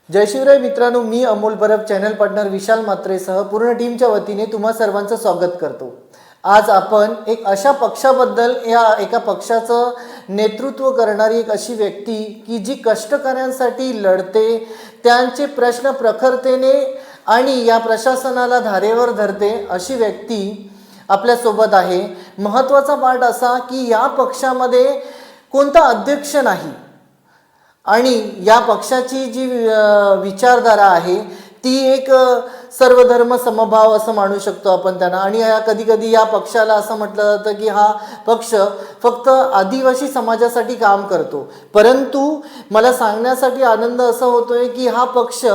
जय शिवराय मित्रांनो, मी Amol Parab channel partner विशाल मात्रेसह पूर्ण टीमच्या वतीने तुम्हा सर्वांचं स्वागत करतो। आज आपण एक अशा पक्षाबद्दल, या एका पक्षाचं नेतृत्व करणारी एक अशी व्यक्ती की जी कष्टकऱ्यांसाठी लढते, त्यांचे प्रश्न प्रखरतेने आणि या प्रशासनाला धारेवर धरते अशी व्यक्ती आपल्यासोबत आहे। महत्त्वाचा पार्ट असा की या पक्षामध्ये कोणता अध्यक्ष नाही आणि या पक्षाची जी विचारधारा आहे ती एक सर्वधर्म समभाव असं मानू शकतो आपण त्यांना। आणि कधी कधी या पक्षाला असं म्हटलं जातं की हा पक्ष फक्त आदिवासी समाजासाठी काम करतो, परंतु मला सांगण्यासाठी आनंद असा होतोय की हा पक्ष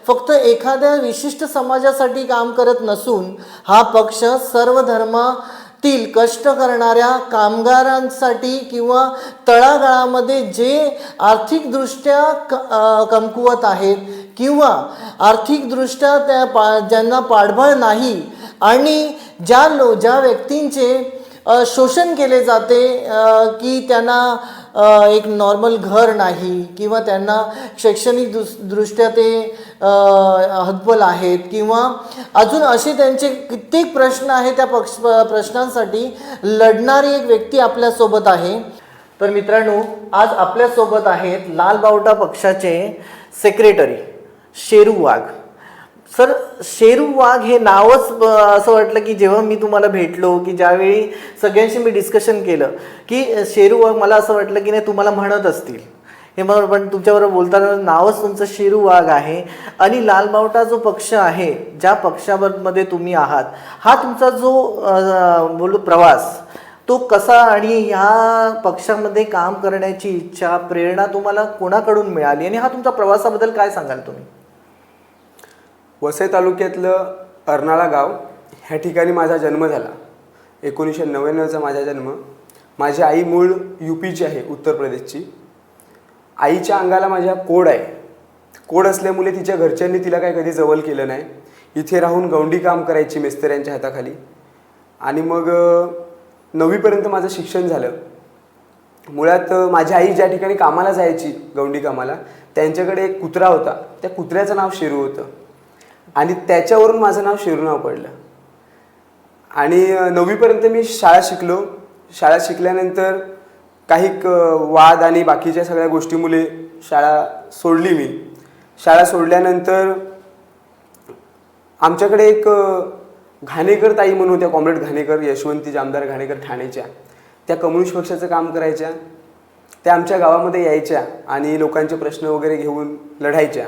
फक्त एखाद्या विशिष्ट समाजासाठी काम करत नसून हा पक्ष सर्व धर्मातील कष्ट करणाऱ्या कामगारांसाठी किंवा तळागाळामध्ये जे आर्थिकदृष्ट्या कमकुवत आहेत किंवा आर्थिकदृष्ट्या ज्यांना पाठबळ नाही आणि ज्या व्यक्तींचे शोषण केले जाते की त्यांना एक नॉर्मल घर नाही किंवा त्यांना शैक्षणिक दृष्ट्या ते हतबल आहेत किंवा अजून असे त्यांचे कित्येक प्रश्न आहेत, त्या प्रश्नांसाठी लढणारी एक व्यक्ती आपल्यासोबत आहे। तर मित्रांनो, आज आपल्यासोबत आहेत लालबावटा पक्षाचे सेक्रेटरी शेरू वाघ सर। शेरू वाघ हे नावच असं वाटलं की जेव्हा मी तुम्हाला भेटलो की ज्यावेळी सगळ्यांशी मी डिस्कशन केलं की शेरू वाघ, मला असं वाटलं की नाही तुम्हाला म्हणत असतील हे, मग पण तुमच्याबरोबर बोलताना नावच तुमचं शेरू वाघ आहे। आणि लालबावटा जो पक्ष आहे, ज्या पक्षामध्ये तुम्ही आहात, हा तुमचा जो बोलू प्रवास तो कसा आणि ह्या पक्षामध्ये काम करण्याची इच्छा, प्रेरणा तुम्हाला कोणाकडून मिळाली आणि हा तुमच्या प्रवासाबद्दल काय सांगाल तुम्ही? वसई तालुक्यातलं अर्नाळा गाव ह्या ठिकाणी माझा जन्म झाला। 1999चा माझा जन्म। माझी आई मूळ UPची आहे, उत्तर प्रदेशची। आईच्या अंगाला माझ्या कोड आहे। कोड असल्यामुळे तिच्या घरच्यांनी तिला काही कधी जवळ केलं नाही। इथे राहून गवंडी काम करायची मिस्त्र्यांच्या हाताखाली। आणि मग 9वीपर्यंत माझं शिक्षण झालं। मुळात माझी आई ज्या ठिकाणी कामाला जायची, गवंडी कामाला, त्यांच्याकडे एक कुत्रा होता। त्या कुत्र्याचं नाव शेरू होतं आणि त्याच्यावरून माझं नाव शेरू नाव पडलं। आणि 9वीपर्यंत मी शाळा शिकलो। शाळा शिकल्यानंतर काही वाद आणि बाकीच्या सगळ्या गोष्टीमुळे शाळा सोडली मी। शाळा सोडल्यानंतर आमच्याकडे एक घाणेकर ताई म्हणून होत्या, कॉम्रेड घाणेकर, यशवंती जामदार घाणेकर ठाण्याच्या, त्या कम्युनिस्ट पक्षाचं काम करायच्या। त्या आमच्या गावामध्ये यायच्या आणि लोकांचे प्रश्न वगैरे घेऊन लढायच्या।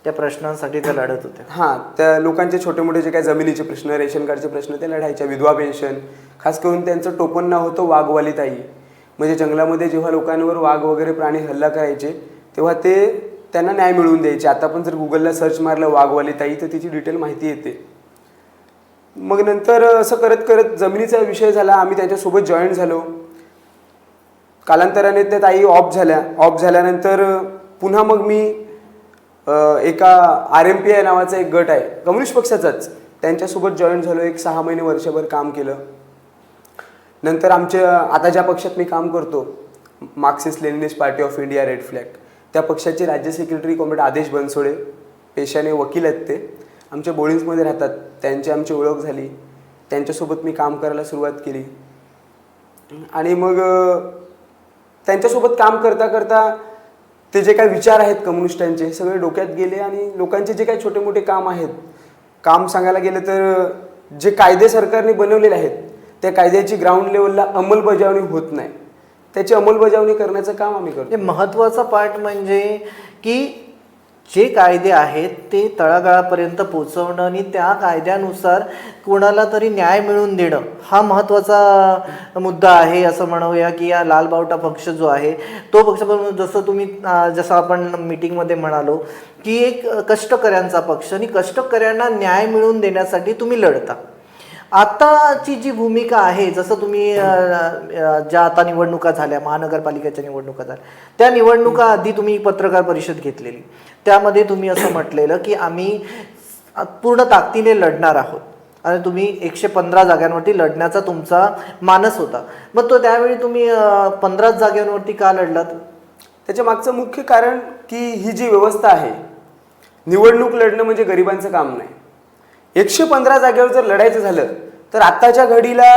त्या प्रश्नांसाठी त्या लढत होत्या। हां, त्या लोकांचे छोटे मोठे जे काही जमिनीचे प्रश्न, रेशन कार्डचे प्रश्न ते लढायच्या। विधवा पेन्शन, खास करून त्यांचं टोपण नाव होतं वाघवाली ताई। म्हणजे जंगलामध्ये जेव्हा लोकांवर वाघ वगैरे प्राणी हल्ला करायचे तेव्हा ते त्यांना न्याय मिळवून द्यायचे। आता पण जर गुगलला सर्च मारलं वाघवाली ताई तर तिची डिटेल माहिती येते। मग नंतर असं करत करत जमिनीचा विषय झाला, आम्ही त्यांच्यासोबत जॉईन झालो। कालांतराने त्या ताई ऑफ झाल्या। ऑफ झाल्यानंतर पुन्हा मग मी एका RMPI नावाचा एक गट आहे, कम्युनिस्ट पक्षाचाच, त्यांच्यासोबत जॉईन झालो। एक 6 महिने वर्षभर काम केलं। नंतर आता ज्या पक्षात मी काम करतो, Marxist Leninist party of India, red flag, त्या पक्षाचे राज्य सेक्रेटरी कॉम्रेड आदेश बनसोडे, पेशाने वकील आहेत ते, आमच्या बोर्डिंग्समध्ये राहतात। त्यांची आमची ओळख झाली, त्यांच्यासोबत मी काम करायला सुरुवात केली। आणि मग त्यांच्यासोबत काम करता करता ते जे काही विचार आहेत कम्युनिस्टांचे सगळे डोक्यात गेले आणि लोकांचे जे काही छोटे मोठे काम आहेत, काम सांगायला गेलं तर जे कायदे सरकारने बनवलेले आहेत त्या कायद्याची ग्राउंड लेवलला अंमलबजावणी होत नाही, त्याची अंमलबजावणी करण्याचं काम आम्ही करतो। महत्त्वाचा पार्ट म्हणजे की जे कायदे आहेत ते तळागाळापर्यंत पोहोचवणं आणि त्या कायद्यानुसार कोणाला तरी न्याय मिळवून देणं हा महत्त्वाचा मुद्दा आहे असं म्हणूया। की या लालबावटा पक्ष जो आहे तो पक्ष, जसं आपण मीटिंगमध्ये म्हणालो की एक कष्टकऱ्यांचा पक्ष आणि कष्टकऱ्यांना न्याय मिळवून देण्यासाठी तुम्ही लढता। आताची जी भूमिका आहे, जसं तुम्ही ज्या आता निवडणुका झाल्या, महानगरपालिकेच्या निवडणुका झाल्या, त्या निवडणुका आधी तुम्ही पत्रकार परिषद घेतलेली, त्यामध्ये तुम्ही असं म्हटलेलं की आम्ही पूर्ण ताकदीने लढणार आहोत आणि तुम्ही 115 जागांवरती लढण्याचा तुमचा मानस होता। मग तो त्यावेळी तुम्ही 15 जागांवरती का लढलात? त्याच्या मागचं मुख्य कारण की ही जी व्यवस्था आहे निवडणूक लढणं म्हणजे गरिबांचं काम नाही. 115 जागेवर जर लढायचं झालं तर आत्ताच्या घडीला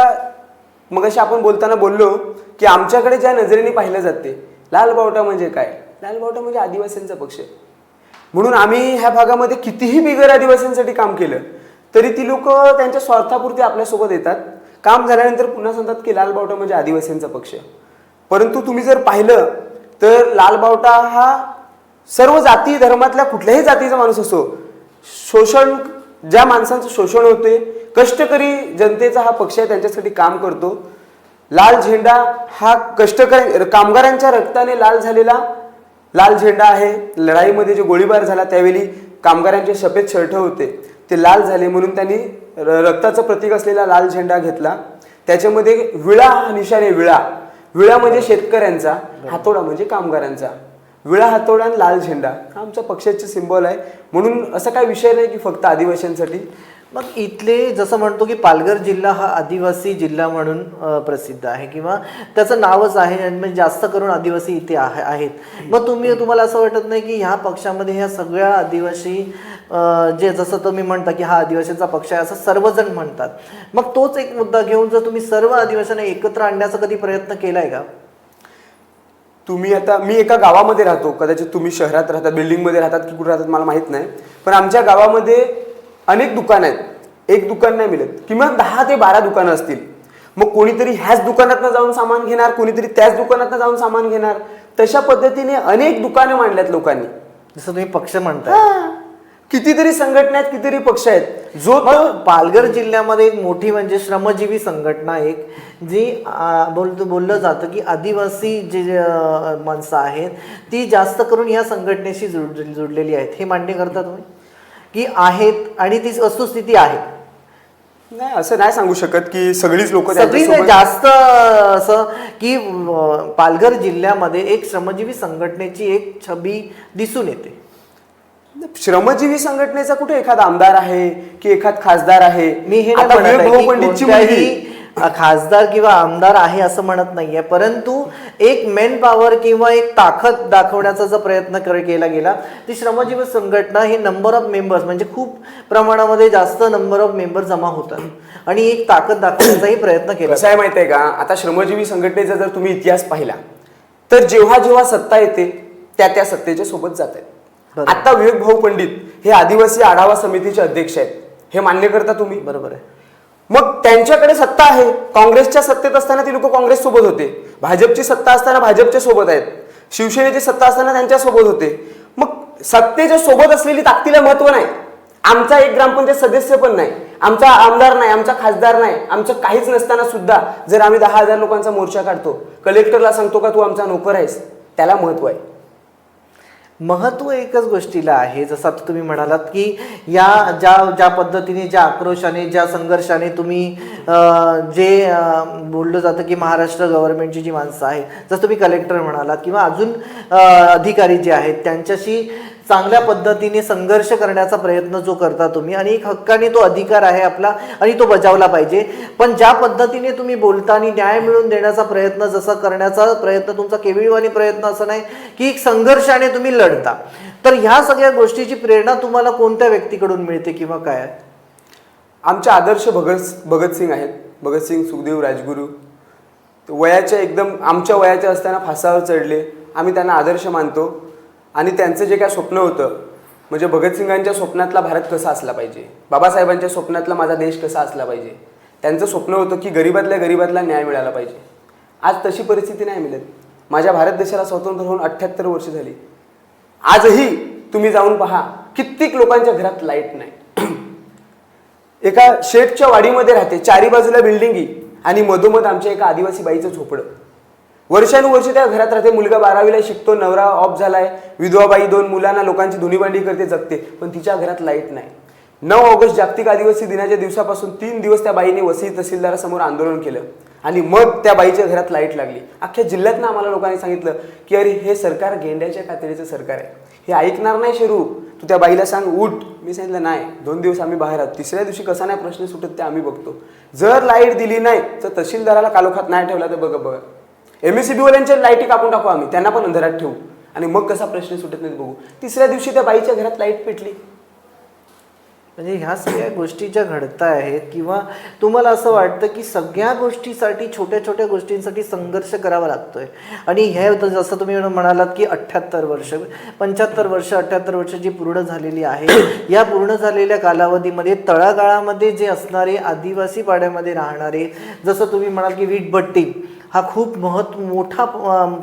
मगाशी आपण बोलताना बोललो की आमच्याकडे ज्या नजरेने पाहिलं जाते, लाल बावटा म्हणजे काय? लाल बावटा म्हणजे आदिवासींचा पक्ष. म्हणून आम्ही ह्या भागामध्ये कितीही बिगर आदिवासींसाठी काम केलं तरी ती लोक त्यांच्या स्वार्थापुरती आपल्यासोबत येतात. काम झाल्यानंतर पुन्हा सांगतात की लाल बावटा म्हणजे आदिवासींचा पक्ष. परंतु तुम्ही जर पाहिलं तर लाल बावटा हा सर्व जाती धर्मातल्या कुठल्याही जातीचा माणूस असो, शोषण ज्या माणसांचं शोषण होते, कष्टकरी जनतेचा हा पक्ष आहे, त्यांच्यासाठी काम करतो. लाल झेंडा हा कष्टकरी कामगारांच्या रक्ताने लाल झालेला लाल झेंडा आहे. लढाईमध्ये जे गोळीबार झाला त्यावेळी कामगारांचे सफेद शर्ट होते ते लाल झाले म्हणून त्यांनी रक्ताचं प्रतीक असलेला लाल झेंडा घेतला. त्याच्यामध्ये विळा हा निशाण आहे. विळा म्हणजे शेतकऱ्यांचा, हातोडा म्हणजे कामगारांचा. विळा, हातोडा आणि लाल झेंडा हा आमच्या पक्षाचे सिंबॉल आहे. म्हणून असं काही विषय नाही की फक्त आदिवासींसाठी. मग इथले जसं म्हणतो की पालघर जिल्हा हा आदिवासी जिल्हा म्हणून प्रसिद्ध आहे किंवा त्याचं नावच आहे आणि म्हणजे जास्त करून आदिवासी इथे आहेत. मग तुम्हाला असं वाटत नाही की ह्या पक्षामध्ये ह्या सगळ्या आदिवासी जे जसं तुम्ही म्हणता की हा आदिवासींचा पक्ष आहे असं सर्वजण म्हणतात, मग तोच एक मुद्दा घेऊन जर तुम्ही सर्व आदिवासींना एकत्र आणण्याचा कधी प्रयत्न केलाय का? तुम्ही आता मी एका गावामध्ये राहतो, कदाचित तुम्ही शहरात राहतात, बिल्डिंगमध्ये राहतात की कुठे राहतात मला माहित नाही, पण आमच्या गावामध्ये अनेक दुकान आहेत. एक दुकान नाही मिळत, किमान 10 ते 12 दुकानं असतील. मग कोणीतरी ह्याच दुकानातनं जाऊन सामान घेणार, कोणीतरी त्याच दुकानातनं जाऊन सामान घेणार. तशा पद्धतीने अनेक दुकाने मांडल्यात लोकांनी. जसं तुम्ही पक्ष म्हणताय, कितीतरी संघटना आहेत, कितीतरी पक्ष आहेत. जो पालघर जिल्ह्यामध्ये एक मोठी म्हणजे श्रमजीवी संघटना एक जी बोललं जातं की आदिवासी जे माणसं आहेत ती जास्त करून या संघटनेशी जुडलेली आहेत. हे मान्य करता तुम्ही की आहेत आणि ती वस्तुस्थिती आहे? नाही, असं नाही सांगू शकत की सगळीच लोक सगळी जास्त असं की पालघर जिल्ह्यामध्ये एक श्रमजीवी संघटनेची एक छबी दिसून येते. श्रमजीवी संघटनेचा कुठे एखादा आमदार आहे की एखाद खासदार आहे? मी हे खासदार किंवा आमदार आहे असं म्हणत नाहीये, परंतु एक मेन पॉवर किंवा एक ताकद दाखवण्याचा जो प्रयत्न केला गेला ती श्रमजीवी संघटना ही नंबर ऑफ मेंबर्स म्हणजे खूप प्रमाणामध्ये जास्त नंबर ऑफ मेंबर जमा होतात आणि एक ताकद दाखवण्याचाही प्रयत्न केला. कसं आहे माहिती आहे का, आता श्रमजीवी संघटनेचा जर तुम्ही इतिहास पाहिला तर जेव्हा जेव्हा सत्ता येते त्या सत्तेच्या सोबत जात आहेत. आता विवेक भाऊ पंडित हे आदिवासी आढावा समितीचे अध्यक्ष आहेत, हे मान्य करता तुम्ही? बरोबर आहे. मग त्यांच्याकडे सत्ता आहे. काँग्रेसच्या सत्तेत असताना ती लोक काँग्रेस सोबत होते, भाजपची सत्ता असताना भाजपच्या सोबत आहेत, शिवसेनेची सत्ता असताना त्यांच्या सोबत होते. मग सत्तेच्या सोबत असलेली ताकदीला महत्व नाही. आमचा एक ग्रामपंचायत सदस्य पण नाही, आमचा आमदार नाही, आमचा खासदार नाही, आमचं काहीच नसताना सुद्धा जर आम्ही 10,000 लोकांचा मोर्चा काढतो, कलेक्टरला सांगतो का तू आमचा नोकर आहेस, त्याला महत्व आहे. महत्त्व एकच गोष्टीला आहे. जसं आता तुम्ही म्हणालात की या ज्या पद्धतीने ज्या आक्रोशाने ज्या संघर्षाने तुम्ही जे बोललं जातं की महाराष्ट्र गव्हर्नमेंटची जी माणसं आहेत, जसं तुम्ही कलेक्टर म्हणालात किंवा अजून अधिकारी जे आहेत त्यांच्याशी चांगल्या पद्धतीने संघर्ष करण्याचा प्रयत्न जो करता तुम्ही आणि एक हक्काने तो अधिकार आहे आपला आणि तो बजावला पाहिजे. पण ज्या पद्धतीने तुम्ही बोलता आणि न्याय मिळवून देण्याचा प्रयत्न जसा करण्याचा प्रयत्न तुमचा केविळवाणी प्रयत्न असं नाही की एक संघर्षाने तुम्ही लढता, तर ह्या सगळ्या गोष्टीची प्रेरणा तुम्हाला कोणत्या व्यक्तीकडून मिळते किंवा काय? आमचे आदर्श भगतसिंग आहेत. भगतसिंग, सुखदेव, राजगुरू वयाच्या एकदम आमच्या वयाच्या असताना फासावर चढले. आम्ही त्यांना आदर्श मानतो आणि त्यांचं जे काय स्वप्न होतं म्हणजे भगतसिंगांच्या स्वप्नातला भारत कसा असला पाहिजे, बाबासाहेबांच्या स्वप्नातला माझा देश कसा असला पाहिजे, त्यांचं स्वप्न होतं की गरीबातल्या गरीबातला न्याय मिळाला पाहिजे. आज तशी परिस्थिती नाही मिळत. माझ्या भारत देशाला स्वतंत्र होऊन 78 वर्ष झाली. आजही तुम्ही जाऊन पहा कित्येक लोकांच्या घरात लाईट नाही. एका शेठच्या वाडीमध्ये राहते, चारी बाजूला बिल्डिंगी आणि मधोमध आमच्या एका आदिवासी बाईचं झोपडं. वर्षानुवर्षे त्या घरात राहते. मुलगा 12वीला शिकतो, नवरा ऑफ झालाय, विधवा बाई 2 मुलांना लोकांची धुणीभांडी करते, जगते, पण तिच्या घरात लाईट नाही. 9 ऑगस्ट जागतिक आदिवासी दिनाच्या दिवसापासून 3 दिवस त्या बाईने वसई तहसीलदारासमोर आंदोलन केलं आणि मग त्या बाईच्या घरात लाईट लागली. अख्ख्या जिल्ह्यातनं आम्हाला लोकांनी सांगितलं की अरे हे सरकार गेंड्याच्या कातडीचं सरकार आहे, हे ऐकणार नाही. शेरू तू त्या बाईला सांग उठ. मी सांगितलं नाही, 2 दिवस आम्ही बाहेर आहोत, 3ऱ्या दिवशी कसा नाही प्रश्न सुटत ते आम्ही बघतो. जर लाईट दिली नाही तर तहसीलदाराला कालोखात नाही ठेवला तर बघा MSCB वाल्यांच्या लाईटी कापून टाकू आम्ही, त्यांना पण अंधारात ठेवू आणि मग कसा प्रश्न सुटत नाही बघू. तिसऱ्या दिवशी त्या बाईच्या घरात लाईट पेटली. म्हणजे ह्या सगळ्या गोष्टी ज्या घडत आहेत किंवा तुम्हाला असं वाटतं की सगळ्या गोष्टीसाठी छोट्या छोट्या गोष्टींसाठी संघर्ष करावा लागतोय आणि हे जसं तुम्ही म्हणालात की 78 वर्ष 75 वर्ष 78 वर्ष जी पूर्ण झालेली आहे या पूर्ण झालेल्या कालावधीमध्ये तळागाळामध्ये जे असणारे आदिवासी पाड्यामध्ये राहणारे, जसं तुम्ही म्हणाल की वीटभट्टी हा खूप मोठा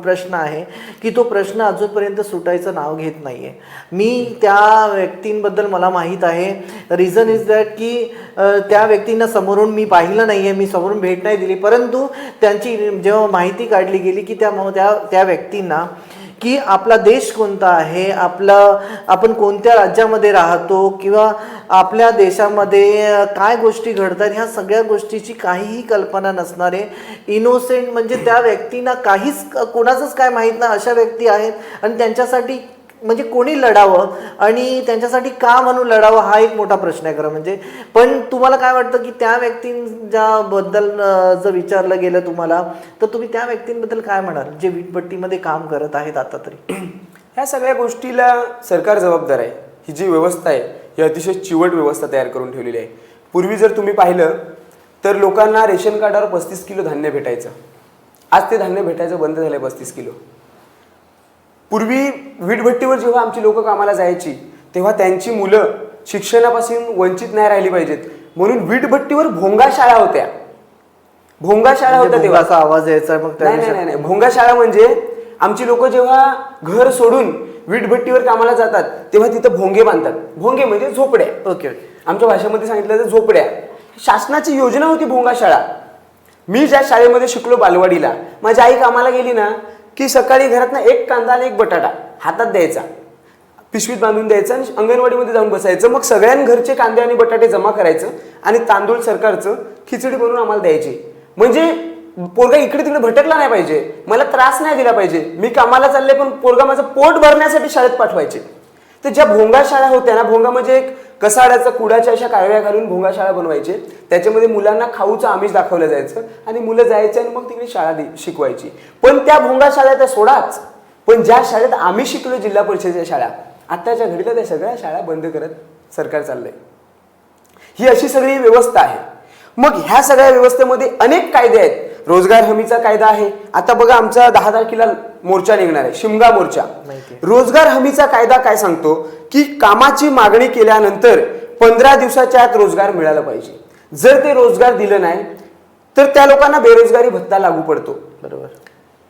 प्रश्न आहे की तो प्रश्न अजूनपर्यंत सुटायचं नाव घेत नाही आहे. मी त्या व्यक्तींबद्दल मला माहीत आहे. रिझन इज दॅट की त्या व्यक्तींना समोरून मी पाहिलं नाही आहे, मी समोरून भेट नाही दिली, परंतु त्यांची जेव्हा माहिती काढली गेली की त्या व्यक्तींना की आपला देश कोणता आहे, आपण कोणत्या राज्यामध्ये राहतो किंवा आपल्या देशामध्ये काय गोष्टी घडतात, ह्या सगळ्या गोष्टीची काहीही कल्पना नसणारे इनोसेंट, म्हणजे त्या व्यक्तींना कोणाचंच काय माहीत नाही अशा व्यक्ती आहेत. आणि त्यांच्यासाठी म्हणजे कोणी लढावं आणि त्यांच्यासाठी का म्हणून लढावं हा एक मोठा प्रश्न आहे खरं म्हणजे. पण तुम्हाला काय वाटतं की त्या व्यक्तींच्याबद्दल जर विचारलं गेलं तुम्हाला तर तुम्ही त्या व्यक्तींबद्दल काय म्हणाल जे वीटभट्टीमध्ये काम करत आहेत आता तरी? ह्या सगळ्या गोष्टीला सरकार जबाबदार आहे. ही जी व्यवस्था आहे ही अतिशय चिवट व्यवस्था तयार करून ठेवलेली आहे. पूर्वी जर तुम्ही पाहिलं तर लोकांना रेशन कार्डावर 35 किलो धान्य भेटायचं. आज ते धान्य भेटायचं बंद झालं 35 किलो. पूर्वी वीटभट्टीवर जेव्हा आमची लोक कामाला जायची तेव्हा त्यांची मुलं शिक्षणापासून वंचित नाही राहिली पाहिजेत म्हणून वीटभट्टीवर भोंगा शाळा होत्या. भोंगा शाळा होत्या तेव्हा असा आवाज यायचा. मग नाही, भोंगा शाळा म्हणजे आमची लोक जेव्हा घर सोडून वीटभट्टीवर कामाला जातात तेव्हा तिथं भोंगे बांधतात. भोंगे म्हणजे झोपड्या. ओके, आमच्या भाषेमध्ये सांगितलं तर झोपड्या. शासनाची योजना होती भोंगा शाळा. मी ज्या शाळेमध्ये शिकलो बालवाडीला, माझी आई कामाला गेली ना की सकाळी घरातनं एक कांदा आणि एक बटाटा हातात द्यायचा, पिशवीत बांधून द्यायचा आणि अंगणवाडीमध्ये जाऊन बसायचं. मग सगळ्यांघरचे कांदे आणि बटाटे जमा करायचं आणि तांदूळ सरकारचं खिचडी बनवून आम्हाला द्यायची. म्हणजे पोरगा इकडे तिकडे भटकला नाही पाहिजे, मला त्रास नाही दिला पाहिजे, मी कामाला चालले पण पोरगा माझं पोट भरण्यासाठी शाळेत पाठवायचे. तर ज्या भोंगा शाळा होत्या ना, भोंगा म्हणजे एक कसाड्याचा कुडाच्या अशा कालव्या घालून भोंगा शाळा बनवायचे. त्याच्यामध्ये मुलांना खाऊचं आमिष दाखवलं जायचं आणि मुलं जायचे आणि मग तिकडे शाळा शिकवायची. पण त्या भोंगा शाळा त्या सोडाच, पण ज्या शाळेत आम्ही शिकलो जिल्हा परिषदेच्या शाळा, आत्ताच्या घडीला त्या सगळ्या शाळा बंद करत सरकार चाललंय. ही अशी सगळी व्यवस्था आहे. मग ह्या सगळ्या व्यवस्थेमध्ये अनेक कायदे आहेत. रोजगार हमीचा कायदा आहे. आता बघा आमचा 10 तारखेला मोर्चा निघणार आहे, शिमगा मोर्चा. रोजगार हमीचा कायदा काय सांगतो की कामाची मागणी केल्यानंतर 15 दिवसाच्या आत रोजगार मिळाला पाहिजे. जर ते रोजगार दिलं नाही तर त्या लोकांना बेरोजगारी भत्ता लागू पडतो. बरोबर.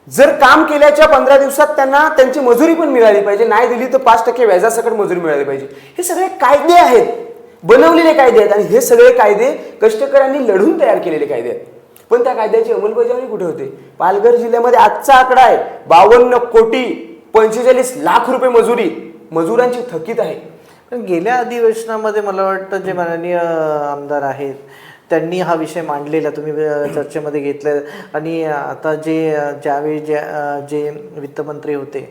जर काम केल्याच्या 15 दिवसात त्यांना त्यांची मजुरी पण मिळाली पाहिजे, नाही दिली तर 5% व्याजासकट मजुरी मिळाली पाहिजे. हे सगळे कायदे आहेत, बनवलेले कायदे आहेत आणि हे सगळे कायदे कष्टकऱ्यांनी लढून तयार केलेले कायदे आहेत. पण त्या कायद्याची अंमलबजावणी कुठे होते? पालघर जिल्ह्यामध्ये आजचा आकडा आहे 52 कोटी 45 लाख रुपये मजुरी मजुरांची थकीत आहे. पण गेल्या अधिवेशनामध्ये मला वाटतं जे माननीय आमदार आहेत त्यांनी हा विषय मांडलेला, तुम्ही चर्चेमध्ये घेतलं. आणि आता ज्यावेळी जे वित्तमंत्री होते,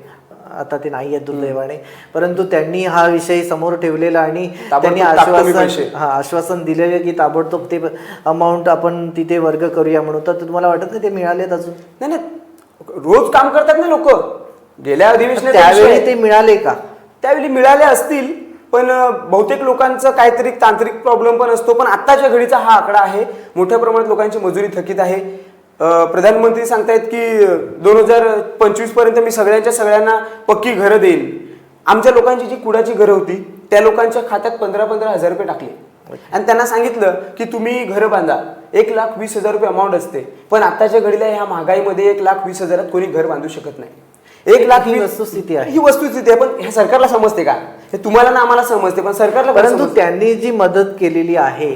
आता ते नाही आहेत दुर्दैवाने, परंतु त्यांनी हा विषय समोर ठेवलेला आणि त्यांनी आश्वासन दिलेलं की ताबडतोब ते अमाऊंट आपण तिथे वर्ग करूया म्हणून. तर तुम्हाला वाटत नाही ते मिळालेत अजून? नाही, रोज काम करतात ना लोक. गेल्या अधिवेशनात त्यावेळी ते मिळाले का? त्यावेळी मिळाले असतील, पण बहुतेक लोकांचं काहीतरी तांत्रिक प्रॉब्लेम पण असतो. पण आत्ताच्या घडीचा हा आकडा आहे. मोठ्या प्रमाणात लोकांची मजुरी थकीत आहे. प्रधानमंत्री सांगतायत की 2025 पर्यंत मी सगळ्यांना पक्की घरं देईन. आमच्या लोकांची जी कुडाची घरं होती त्या लोकांच्या खात्यात 15-15 हजार रुपये टाकले आणि त्यांना सांगितलं की तुम्ही घरं बांधा. 1,20,000 रुपये अमाऊंट असते. पण आत्ताच्या घडीला ह्या महागाईमध्ये 1,20,000 कोणी घर बांधू शकत नाही. 1,00,000 ही वस्तुस्थिती आहे. ही वस्तुस्थिती आहे. पण हे सरकारला समजते का? हे तुम्हाला ना आम्हाला समजते, पण सरकारला. परंतु त्यांनी जी मदत केलेली आहे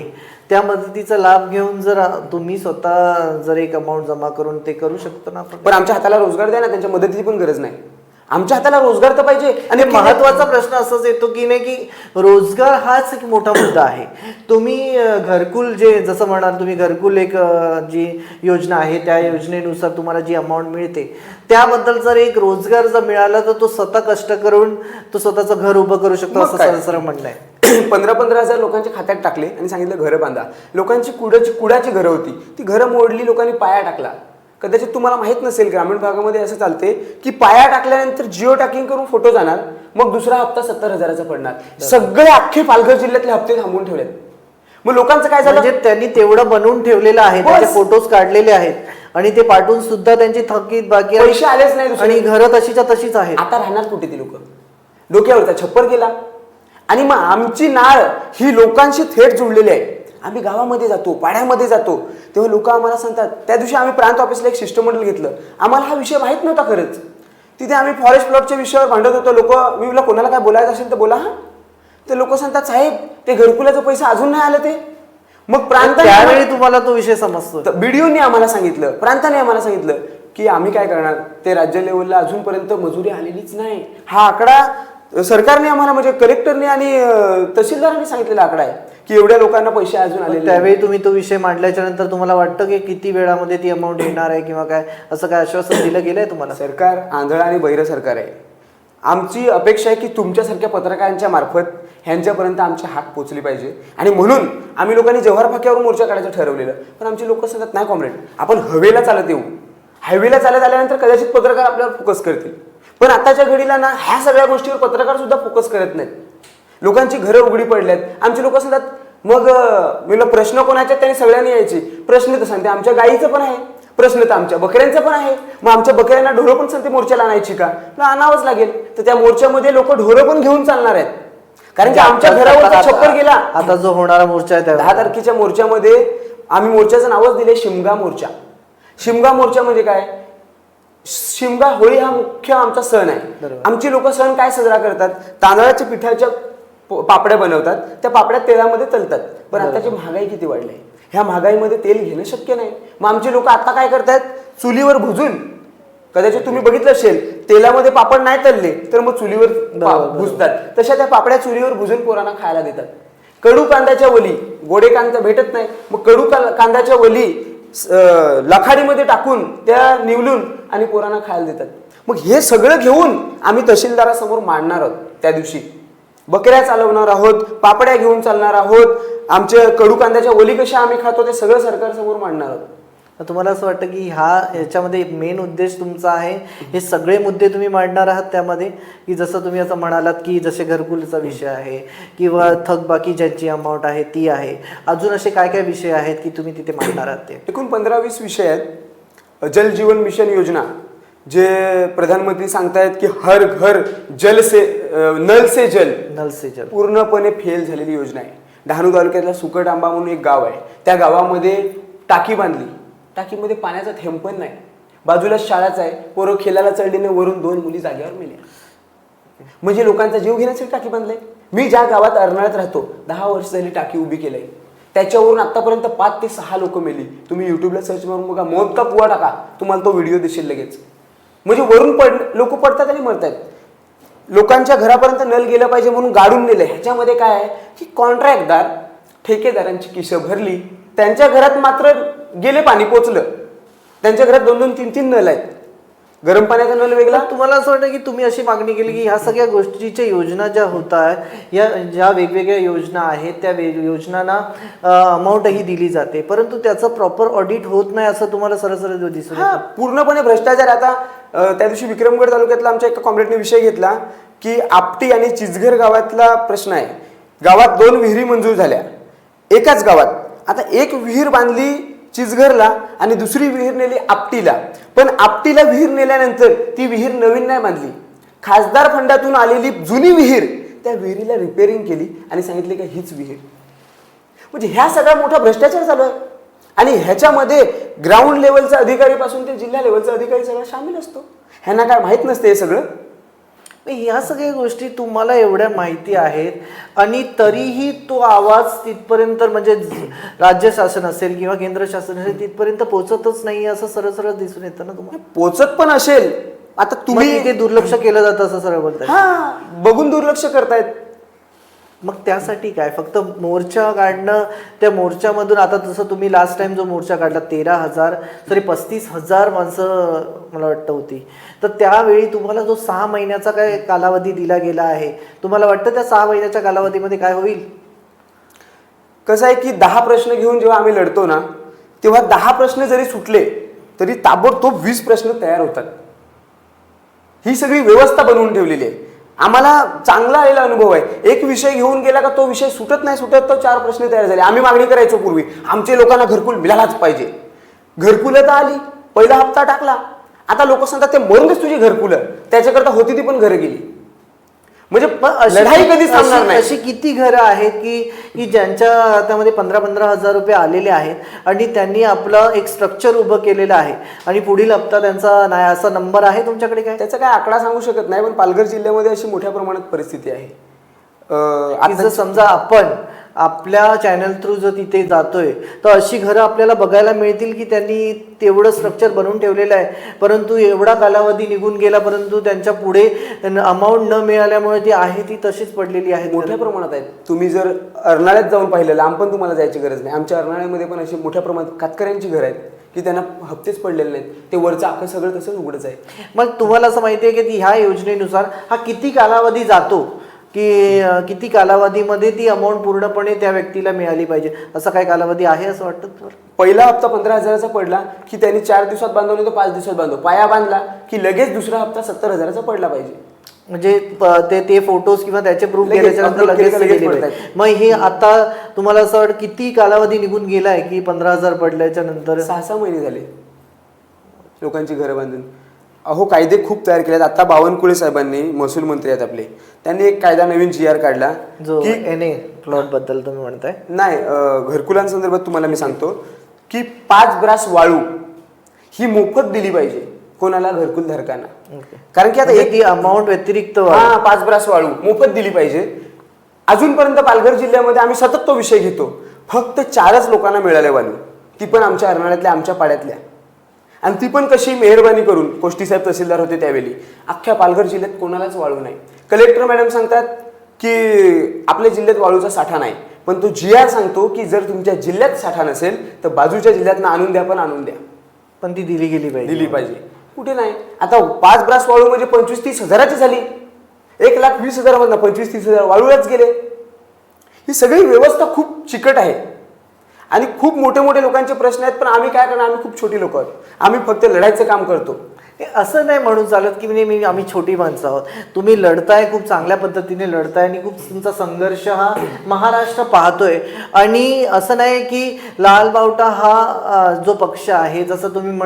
त्या मदतीचा लाभ घेऊन जर तुम्ही स्वतः जर एक अमाऊंट जमा करून ते करू शकतो ना. पण आमच्या हाताला रोजगार द्या ना, त्यांच्या मदतीची पण गरज नाही. आमच्या हाताला रोजगार तर पाहिजे. आणि महत्वाचा प्रश्न असाच येतो की नाही की रोजगार हाच एक मोठा मुद्दा आहे. तुम्ही घरकुल जसं म्हणाल तुम्ही घरकुल एक जी योजना आहे त्या योजनेनुसार तुम्हाला जी अमाऊंट मिळते त्याबद्दल जर एक रोजगार जर मिळाला तर तो स्वतः कष्ट करून तो स्वतःचं घर उभं करू शकतो असं सरळ म्हणणं आहे. 15-15 हजार लोकांच्या खात्यात टाकले आणि सांगितलं घरं बांधा. लोकांची कुडाची घरं होती, ती घरं मोडली, लोकांनी पाया टाकला. कदाचित तुम्हाला माहित नसेल, ग्रामीण भागामध्ये असं चालते की पाया टाकल्यानंतर जिओ टॅगिंग करून फोटो जाणार, मग दुसरा हप्ता 70,000चा पडणार. सगळे अख्खे पालघर जिल्ह्यातले हप्ते थांबवून ठेवलेत. मग लोकांचं काय झालं, म्हणजे त्यांनी तेवढं बनवून ठेवलेलं आहे, बस. त्याचे फोटोज काढलेले आहेत आणि ते पाठवून सुद्धा त्यांची थकीत बाकी आहे. पैसे आलेच नाही दुसरे. आणि घरं तशीच्या तशीच आहेत. आता राहणार कुठे ती लोक? डोक्यावरचा छप्पर गेला. आणि मग आमची नाळ ही लोकांशी थेट जुळलेली आहे. आम्ही गावामध्ये जातो, पाड्यामध्ये जातो, तेव्हा लोक आम्हाला सांगतात. त्या दिवशी आम्ही प्रांत ऑफिसला एक शिष्टमंडळ घेतलं. आम्हाला हा विषय माहित नव्हता खरंच. तिथे आम्ही फॉरेस्ट प्लॉटच्या विषयावर भांडत होतो. लोक, मी म्हटलं कोणाला काय बोलायचं असेल तर बोला. हा, ते लोक सांगतात साहेब ते घरकुलाचं पैसे अजून नाही आलं ते. मग प्रांताने, त्यावेळी तुम्हाला तो विषय समजतो. बीडीओने आम्हाला सांगितलं, प्रांताने आम्हाला सांगितलं की आम्ही काय करणार, ते राज्य लेवलला अजूनपर्यंत मजुरी आलेलीच नाही. हा आकडा सरकारने आम्हाला, म्हणजे कलेक्टरने आणि तहसीलदारांनी सांगितलेला आकडा आहे की एवढ्या लोकांना पैसे अजून आलेले. त्यावेळी तुम्ही तो विषय मांडल्याच्या नंतर तुम्हाला वाटतं की किती वेळामध्ये ती अमाऊंट येणार आहे किंवा काय, असं काय आश्वासन दिलं गेलंय तुम्हाला? सरकार आंधळ आणि बैर सरकार आहे. आमची अपेक्षा आहे की तुमच्यासारख्या पत्रकारांच्या मार्फत ह्यांच्यापर्यंत आमची हाक पोचली पाहिजे. आणि म्हणून आम्ही लोकांनी जव्हार फाक्यावर मोर्चा काढायचं ठरवलेलं. पण आमची लोक सांगत नाही कॉम्रेड, आपण हवेला चालत येऊ. हायवेला चालत आल्यानंतर कदाचित पत्रकार आपल्यावर फोकस करतील. पण आताच्या घडीला ना ह्या सगळ्या गोष्टीवर पत्रकार सुद्धा फोकस करत नाहीत. लोकांची घरं उघडी पडल्यात. आमची लोक सांगतात मग मी प्रश्न कोणाच्या, त्यांनी सगळ्यांनी यायचे. प्रश्न तर सांगते आमच्या गाईचं पण आहे, प्रश्न तर आमच्या बकऱ्यांचं पण आहे. मग आमच्या बकऱ्यांना ढोरं पण सांगते मोर्चाला आणायची का? आणावंच लागेल. तर त्या मोर्चामध्ये लोक ढोरं पण घेऊन चालणार आहेत, कारण की आमच्या घरावरचा छप्पर गेला. आता जो होणारा मोर्चा आहे 10 तारखेच्या मोर्चामध्ये आम्ही मोर्चाचं नावच दिले शिमगा मोर्चा. शिमगा मोर्चा म्हणजे काय? शिमगा होळी हा मुख्य आमचा सण आहे. आमची लोक सण काय साजरा करतात? तांदळाच्या पिठाच्या पापड्या बनवतात, त्या पापड्या तेलामध्ये तलतात. पण आताची महागाई किती वाढली आहे, ह्या महागाईमध्ये तेल घेणं शक्य नाही. मग आमचे लोक आता काय करतात, चुलीवर भुजून, कदाचित तुम्ही बघितलं असेल तेलामध्ये पापड नाही तळले तर मग चुलीवर भुजतात, तशा त्या पापड्या चुलीवर भुजून पोरांना खायला देतात. कडू कांद्याच्या वली, गोडे कांदा भेटत नाही, मग कडू कांद्याच्या वली लखाडीमध्ये टाकून त्या निवलून आणि पोरांना खायला देतात. मग हे सगळं घेऊन आम्ही तहसीलदारासमोर मांडणार आहोत. त्या दिवशी बकऱ्या चालवणार आहोत, पापड्या घेऊन चालणार आहोत, आमच्या कडू कांद्याच्या वली कशा आम्ही खातो ते सगळं सरकारसमोर मांडणार आहोत. तुम्हाला असं वाटतं की याच्यामध्ये मेन उद्देश तुमचा आहे, हे सगळे मुद्दे तुम्ही मांडणार आहात त्यामध्ये, की जसं तुम्ही असं म्हणालात की जसे घरकुलचा विषय आहे किंवा थकबाकी ज्यांची अमाऊंट आहे ती आहे, अजून असे काय काय विषय आहेत की तुम्ही तिथे मांडणार आहात? ते एकूण 15-20 विषय आहेत. जल जीवन मिशन योजना, जे प्रधानमंत्री सांगतायत की हर घर जल से नल से जल, पूर्णपणे फेल झालेली योजना आहे. डहाणू तालुक्यातला सुकट आंबा म्हणून एक गाव आहे, त्या गावामध्ये टाकी बांधली, टाकीमध्ये पाण्याचा थेंब पण नाही, बाजूला शाळाच आहे, पोरं खेळायला चढलीने वरून 2 मुली जागेवर मेल्या. म्हणजे लोकांचा जीव घेण्यासाठी टाकी बांधलाय. मी ज्या गावात अर्नाळ्यात राहतो 10 वर्ष झाली टाकी उभी केलंय, त्याच्यावरून आतापर्यंत 5 ते 6 लोक मेली. तुम्ही युट्यूबला सर्च मारून बघा, मौत का कुआ टाका, तुम्हाला तो व्हिडिओ दिसेल लगेच. म्हणजे वरून लोक पडतात आणि मरतात. लोकांच्या घरापर्यंत नल गेलं पाहिजे म्हणून गाडून नेलंय. ह्याच्यामध्ये काय आहे की कॉन्ट्रॅक्टदार ठेकेदारांची किशं भरली, त्यांच्या घरात मात्र गेले पाणी पोचलं. त्यांच्या घरात 2-2, 3-3 नल आहेत, गरम पाण्याचा नल वेगळा. तुम्हाला असं वाटतं की तुम्ही अशी मागणी केली की ह्या सगळ्या गोष्टीच्या योजना ज्या होत आहेत, या ज्या वेगवेगळ्या योजना आहेत त्या योजनांना अमाऊंटही दिली जाते, परंतु त्याचं प्रॉपर ऑडिट होत नाही असं तुम्हाला सरळ दिसून येतं? पूर्णपणे भ्रष्टाचार. आता त्या दिवशी विक्रमगड तालुक्यातला आमच्या एका कॉम्रेडने विषय घेतला की आपटी आणि चिचघर गावातला प्रश्न आहे. गावात 2 विहिरी मंजूर झाल्या एकाच गावात. आता एक विहीर बांधली चिचघरला आणि दुसरी विहीर नेली आपटीला. पण आपटीला विहीर नेल्यानंतर ती विहीर नवीन नाही बांधली, खासदार फंडातून आलेली जुनी विहीर, त्या विहिरीला रिपेअरिंग केली आणि सांगितले का हीच विहीर. म्हणजे ह्या सगळा मोठा भ्रष्टाचार चालू आहे. आणि ह्याच्यामध्ये ग्राउंड लेवलचा अधिकारी पासून ते जिल्हा लेवलचा अधिकारी सगळं सामील असतो. ह्यांना काय माहित नसते हे सगळं. ह्या सगळ्या गोष्टी तुम्हाला एवढ्या माहिती आहेत आणि तरीही तो आवाज तिथपर्यंत, म्हणजे राज्य शासन असेल किंवा केंद्र शासन असेल, तिथपर्यंत पोहोचतच नाही असं सरळ दिसून येतं ना तुम्हाला? पोचत पण असेल, आता तुम्ही ते दुर्लक्ष केलं जातं असं सरळ बोलताय. हा, बघून दुर्लक्ष करतायत. मग त्यासाठी काय, फक्त मोर्चा काढणं, त्या मोर्चामधून आता जसं तुम्ही लास्ट टाइम जो मोर्चा काढला 35,000 माणसं मला वाटतं होती, तर त्यावेळी तुम्हाला जो 6 महिन्याचा काय कालावधी दिला गेला आहे, तुम्हाला वाटतं त्या 6 महिन्याच्या कालावधीमध्ये काय होईल? कसं आहे की 10 प्रश्न घेऊन जेव्हा आम्ही लढतो ना, तेव्हा 10 प्रश्न जरी सुटले तरी ताबडतोब 20 प्रश्न तयार होतात. ही सगळी व्यवस्था बनवून ठेवलेली आहे. आम्हाला चांगला आलेला अनुभव आहे. एक विषय घेऊन गेला का तो विषय सुटत नाही तर 4 प्रश्न तयार झाले. आम्ही मागणी करायचो पूर्वी, आमच्या लोकांना घरकुल मिळालाच पाहिजे. घरकुलं तर आली, पहिला हप्ता टाकला. आता लोक सांगतात ते मरूनच तुझी घरकुलं, त्याच्याकरता होती ती पण घरं गेली. म्हणजे लढाई कधीच थांबणार नाही. अशी किती घरं आहेत की ज्यांच्या हातामध्ये 15-15 हजार रुपये आलेले आहेत आणि त्यांनी आपलं एक स्ट्रक्चर उभं केलेलं आहे आणि पुढील हप्ता त्यांचा नाही असा नंबर आहे तुमच्याकडे काय? त्याचा काय आकडा सांगू शकत नाही, पण पालघर जिल्ह्यामध्ये अशी मोठ्या प्रमाणात परिस्थिती आहे. की जर समजा आपण आपल्या चॅनल थ्रू जर तिथे जातोय तर अशी घरं आपल्याला बघायला मिळतील की त्यांनी तेवढं स्ट्रक्चर बनवून ठेवलेलं आहे, परंतु एवढा कालावधी निघून गेला, परंतु त्यांच्या पुढे अमाऊंट न मिळाल्यामुळे ती आहे ती तशीच पडलेली आहे. मोठ्या प्रमाणात आहेत. तुम्ही जर अर्नाळ्यात जाऊन पाहिलं, लांब पण तुम्हाला जायची गरज नाही, आमच्या अर्नाळ्यामध्ये पण अशी मोठ्या प्रमाणात कातकऱ्यांची घरं आहेत की त्यांना हप्तेच पडलेले नाहीत. ते वरचं अख्खं सगळं तसंच उघडच आहे. मग तुम्हाला असं माहिती आहे की ह्या योजनेनुसार हा किती कालावधी जातो की किती कालावधीमध्ये ती अमाऊंट पूर्णपणे त्या व्यक्तीला मिळाली पाहिजे, असा काय कालावधी आहे असं वाटतं तुम्हाला? पहिला हप्ता 15,000चा पडला की त्यांनी 4 दिवसात बांधव नाही तो 5 दिवसात बांधव. पाया बांधला की लगेच दुसरा हप्ता 70,000चा पडला पाहिजे. म्हणजे ते फोटोज किंवा त्याचे प्रूफ लगेच केल्याच्यानंतर लगेच लगेच गेले पडतात. पाहिजे. मग हे आता तुम्हाला असं वाटतं किती कालावधी निघून गेलाय की 15,000 पडल्याच्या नंतर? 6-6 महिने झाले लोकांची घरं बांधून. अहो कायदे खूप तयार केलेत. आता बावनकुळे साहेबांनी, महसूल मंत्री आहेत आपले, त्यांनी एक कायदा नवीन GR काढला जो की NA प्लॉट बद्दल तुम्ही म्हणताय. नाही, घरकुलांसंदर्भात तुम्हाला मी सांगतो की 5 ब्रास वाळू ही मोफत दिली पाहिजे कोणाला, घरकुल धारकांना. कारण की आता एक अमाऊंट व्यतिरिक्त 5 ब्रास वाळू मोफत दिली पाहिजे. अजूनपर्यंत पालघर जिल्ह्यामध्ये आम्ही सतत तो विषय घेतो. फक्त 4च लोकांना मिळाले वाळू, ती पण आमच्या अर्नाळ्यातल्या, आमच्या पाड्यातल्या. आणि ती पण कशी मेहरबानी करून, कोष्टी साहेब तहसीलदार होते त्यावेळी, अख्ख्या पालघर जिल्ह्यात कोणालाच वाळू नाही. कलेक्टर मॅडम सांगतात की आपल्या जिल्ह्यात वाळूचा साठा नाही, पण तो GR सांगतो की जर तुमच्या जिल्ह्यात साठा नसेल तर बाजूच्या जिल्ह्यातनं आणून द्या, पण आणून द्या. पण ती दिली गेली पाहिजे. कुठे नाही. आता 5 ब्रास वाळू म्हणजे 25-30 हजाराची झाली. 1,20,000 मधनं 25-30,000 वाळूलाच गेले. ही सगळी व्यवस्था खूप चिकट आहे आणि खूप मोठे मोठे लोकांचे प्रश्न आहेत. पण आम्ही काय करणार, आम्ही खूप छोटी लोक आहोत. आम्ही फक्त लढायचं काम करतो. असं नाही म्हणून चालत की आम्ही छोटी माणसं आहोत. तुम्ही लढताय, खूप चांगल्या पद्धतीने लढताय आणि खूप तुमचा संघर्ष हा महाराष्ट्र पाहतोय. आणि असं नाही की लाल बावटा हा जो पक्ष आहे, जसं तुम्ही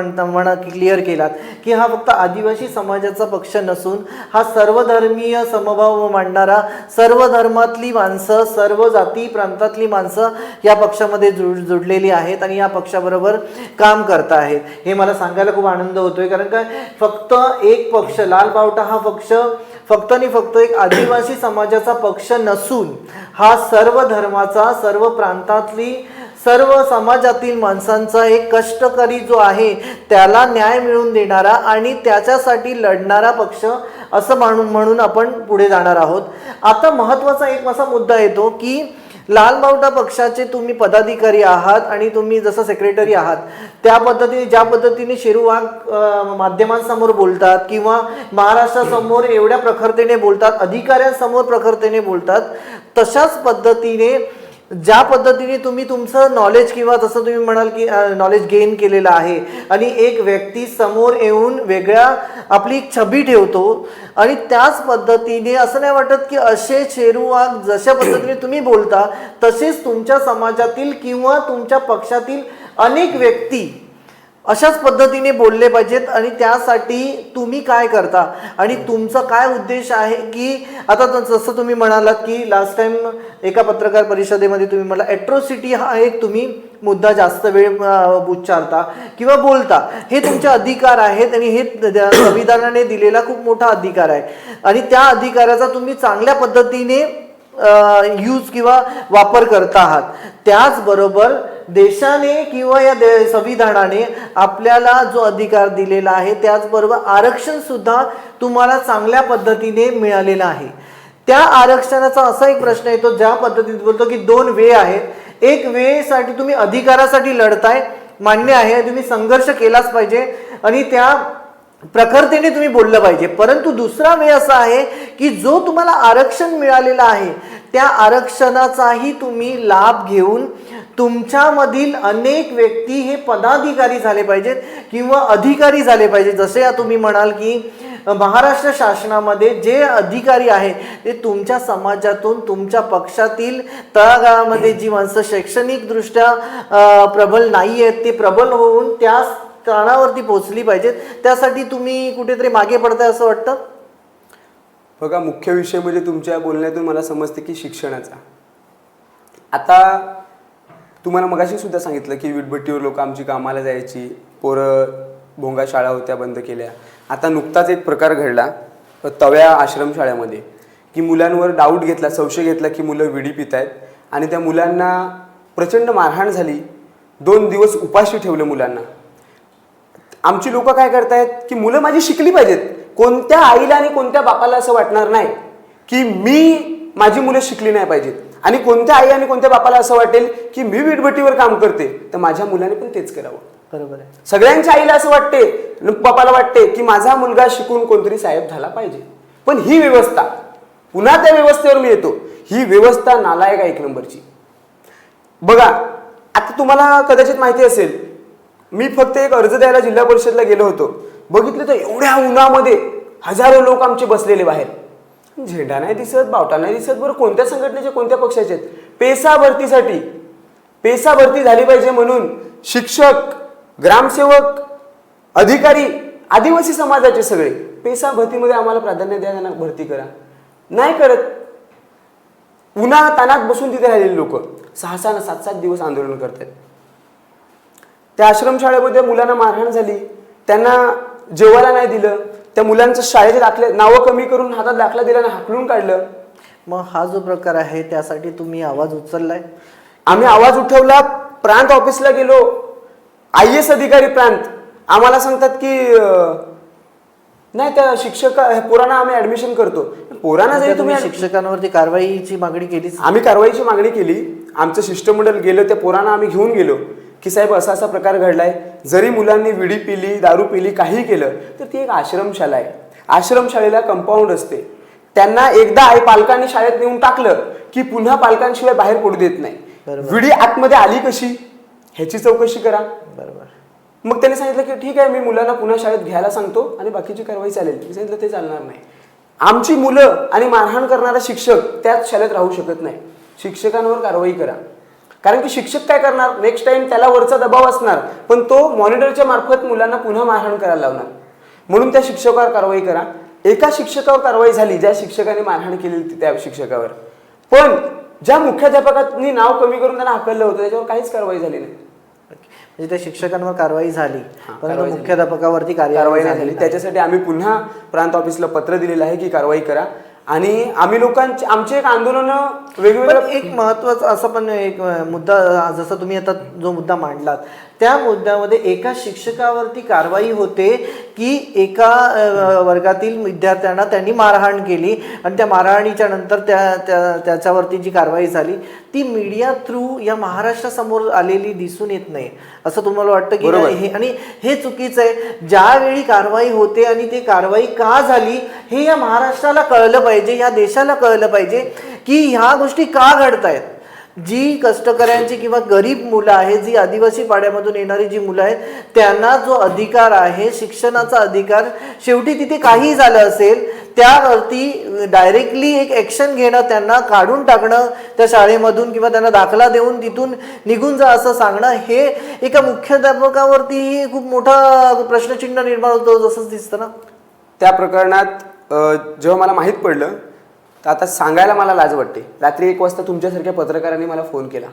क्लिअर केलात की हा फक्त आदिवासी समाजाचा पक्ष नसून हा सर्वधर्मीय समभाव मांडणारा, सर्व धर्मातली माणसं, सर्व जाती प्रांतातली माणसं या पक्षामध्ये जुडलेली आहेत आणि या पक्षाबरोबर काम करत आहेत. हे मला सांगायला खूप आनंद होतोय. कारण काय, फक्त एक पक्ष, लाल बावटा हा पक्ष फक्त आणि फक्त एक आदिवासी समाजाचा पक्ष नसून हा सर्व धर्माचा, सर्व प्रांतातली, सर्व समाजातील माणसांचा एक कष्टकरी जो आहे त्याला न्याय मिळवून देणारा आणि त्याच्यासाठी लढणारा पक्ष असं म्हणून आपण पुढे जाणार आहोत. आता महत्त्वाचा एक असा मुद्दा येतो की लाल बावटा पक्षाचे तुम्ही पदाधिकारी आहात आणि तुम्ही जसं सेक्रेटरी आहात, त्या पद्धतीने ज्या पद्धतीने शेरू वाघ माध्यमांसमोर बोलतात किंवा महाराष्ट्रासमोर एवढ्या प्रखरतेने बोलतात, अधिकाऱ्यांसमोर प्रखरतेने बोलतात, तशाच पद्धतीने ज्या पद्धतीने तुम्ही तुमचं नॉलेज किंवा जसं तुम्ही म्हणाल की नॉलेज गेन केलेलं आहे आणि एक व्यक्ती समोर येऊन वेगळ्या आपली छबी ठेवतो आणि त्याच पद्धतीने असं नाही वाटत की असे शेरू वाघ जशा पद्धतीने तुम्ही बोलता तसेच तुमच्या समाजातील किंवा तुमच्या पक्षातील अनेक व्यक्ती अशाच पद्धतीने बोलले पाहिजेत. आणि त्यासाठी तुम्ही काय करता आणि तुमचा काय उद्देश आहे की आता जसं तुम्ही म्हणालात की लास्ट टाइम एका पत्रकार परिषदेमध्ये तुम्ही म्हणाला ॲट्रॉसिटी हा एक तुम्ही मुद्दा जास्त वेळ उच्चारता किंवा बोलता, हे तुमचे अधिकार आहेत आणि हे संविधानाने दिलेला खूप मोठा अधिकार आहे आणि त्या अधिकाराचा तुम्ही चांगल्या पद्धतीने यूज किंवा वापर करता आहात. त्याचबरोबर देशाने किंवा या संविधानाने आपल्याला जो अधिकार दिलेला आहे त्याचबरोबर आरक्षण सुद्धा तुम्हाला चांगल्या पद्धतीने मिळालेलं आहे. त्या आरक्षणाचा असा एक प्रश्न येतो ज्या पद्धतीने बोलतो की 2 वे आहेत. एक वेसाठी तुम्ही अधिकारासाठी लढताय, मान्य आहे, तुम्ही संघर्ष केलाच पाहिजे आणि त्या प्रखरतेने तुम्ही बोललं पाहिजे, परंतु दुसरा वे असा आहे की जो तुम्हाला आरक्षण मिळालेला आहे त्या आरक्षणाचाही तुम्ही लाभ घेऊन तुमच्यामधील अनेक व्यक्ती हे पदाधिकारी झाले पाहिजेत किंवा अधिकारी झाले पाहिजेत. जसे तुम्ही म्हणाल की महाराष्ट्र शासनामध्ये जे अधिकारी आहे ते तुमच्या समाजातून, तुमच्या पक्षातील तळागाळामध्ये जी माणसं शैक्षणिकदृष्ट्या प्रबल नाही आहेत ते प्रबल होऊन त्या स्थानावरती पोहोचली पाहिजेत. त्यासाठी तुम्ही कुठेतरी मागे पडताय असं वाटतं? बघा, मुख्य विषय म्हणजे तुमच्या बोलण्यातून मला समजते की शिक्षणाचा. आता तुम्हाला मगाशी सुद्धा सांगितलं की वीटभट्टीवर लोक आमची कामाला जायची, पोरं भोंगा शाळा होत्या बंद केल्या. आता नुकताच एक प्रकार घडला तव्या आश्रमशाळेमध्ये की मुलांवर डाऊट घेतला, संशय घेतला की मुलं विडी पित आहेत आणि त्या मुलांना प्रचंड मारहाण झाली. 2 दिवस उपाशी ठेवलं मुलांना. आमची लोक काय करतायत की मुलं माझी शिकली पाहिजेत. कोणत्या आईला आणि कोणत्या बापाला असं वाटणार नाही की माझी मुलं शिकली नाही पाहिजेत, आणि कोणत्या आई आणि कोणत्या बापाला असं वाटेल की मी वीटभट्टीवर काम करते तर माझ्या मुलाने पण तेच करावं. बरोबर आहे. सगळ्यांच्या आईला असं वाटते, बापाला वाटते की माझा मुलगा शिकून कोणतरी साहेब झाला पाहिजे. पण ही व्यवस्था, पुन्हा त्या व्यवस्थेवर मी येतो, ही व्यवस्था नालायक आहे 1 नंबरची. बघा, आता तुम्हाला कदाचित माहिती असेल, मी फक्त एक अर्ज द्यायला जिल्हा परिषदला गेलो होतो. बघितलं तर एवढ्या उन्हामध्ये हजारो लोक आमचे बसलेले बाहेर. झेंडा नाही दिसत, बावटा नाही दिसत. बरं, कोणत्या संघटनेचे, कोणत्या पक्षाचे आहेत? पेसा भरतीसाठी, पेसा भरती झाली पाहिजे म्हणून शिक्षक, ग्रामसेवक, अधिकारी, आदिवासी समाजाचे सगळे पेसा भरतीमध्ये आम्हाला प्राधान्य द्या, त्यांना भरती करा. नाही करत. उन्हा तानात बसून तिथे राहिलेले लोक 6-6, 7-7 दिवस आंदोलन करतात. त्या आश्रमशाळेमध्ये मुलांना मारहाण झाली, त्यांना जेवायला नाही दिलं, त्या मुलांचं शाळेचे दाखले नावं कमी करून हातात दाखला दिला आणि हाकलून काढलं. मग हा जो प्रकार आहे त्यासाठी तुम्ही आवाज उचललाय? आम्ही आवाज उठवला. प्रांत ऑफिसला गेलो. IAS अधिकारी प्रांत आम्हाला सांगतात की नाही, त्या पोरांना आम्ही ऍडमिशन करतो. पोरांना जरी तुम्ही शिक्षकांवरती कारवाईची मागणी केली? आम्ही कारवाईची मागणी केली. आमचं शिष्टमंडळ गेलं, त्या पोरांना आम्ही घेऊन गेलो की साहेब असा असा प्रकार घडलाय. जरी मुलांनी विडी पिली, दारू पिली, काही केलं तर ती एक आश्रमशाळा आहे. आश्रमशाळेला कंपाऊंड असते. त्यांना एकदा पालकांनी शाळेत नेऊन टाकलं की पुन्हा पालकांशिवाय बाहेर पडू देत नाही. विडी आतमध्ये आली कशी ह्याची चौकशी करा. बरोबर. मग त्यांनी सांगितलं की ठीक आहे, मी मुलांना पुन्हा शाळेत घ्यायला सांगतो आणि बाकीची कारवाई चालेल. मी सांगितलं ते चालणार नाही. आमची मुलं आणि मारहाण करणारा शिक्षक त्याच शाळेत राहू शकत नाही. शिक्षकांवर कारवाई करा. कारण की शिक्षक काय करणार, नेक्स्ट टाइम त्याला वरचा दबाव असणार, पण तो मॉनिटरच्या मार्फत मुलांना पुन्हा मारहाण करायला लावणार. म्हणून त्या शिक्षकावर कारवाई करा. एका शिक्षकावर कारवाई झाली, ज्या शिक्षकाने मारहाण केली त्या शिक्षकावर. पण ज्या मुख्याध्यापकांनी नाव कमी करून त्यांना हकललं होतं त्याच्यावर काहीच कारवाई झाली नाही. म्हणजे त्या शिक्षकांवर कारवाई झाली, परंतु मुख्याध्यापकावरती कारवाई नाही झाली. त्याच्यासाठी आम्ही पुन्हा प्रांत ऑफिसला पत्र दिलेलं आहे की कारवाई करा. आणि आम्ही लोकांचे आमचे एक आंदोलन वेगवेगळं. एक महत्वाचा असा पण एक मुद्दा, जसं तुम्ही आता जो मुद्दा मांडलात त्या मुद्द्यामध्ये एका शिक्षकावरती कारवाई होते की एका वर्गातील विद्यार्थ्यांना त्यांनी मारहाण केली आणि त्या मारहाणीच्या नंतर त्याच्यावरती जी कारवाई झाली ती मीडिया थ्रू या महाराष्ट्रासमोर आलेली दिसून येत नाही, असं तुम्हाला वाटतं की नाही? आणि हे चुकीचं आहे. ज्यावेळी कारवाई होते आणि ती कारवाई का झाली हे या महाराष्ट्राला कळलं पाहिजे, या देशाला कळलं पाहिजे की ह्या गोष्टी का घडतायत. जी कष्टकऱ्यांची किंवा गरीब मुलं आहेत, जी आदिवासी पाड्यामधून येणारी जी मुलं आहेत, त्यांना जो अधिकार आहे शिक्षणाचा अधिकार, शेवटी तिथे काही झालं असेल त्यावरती डायरेक्टली एक ॲक्शन घेणं, त्यांना काढून टाकणं त्या शाळेमधून किंवा त्यांना दाखला देऊन तिथून निघून जा असं सांगणं, हे एका मुख्याध्यापकावरती खूप मोठा प्रश्नचिन्ह निर्माण होतो जसंच दिसतं ना. त्या प्रकरणात जेव्हा मला माहीत पडलं तर आता सांगायला मला लाज वाटते. रात्री 1 वाजता तुमच्यासारख्या पत्रकारांनी मला फोन केला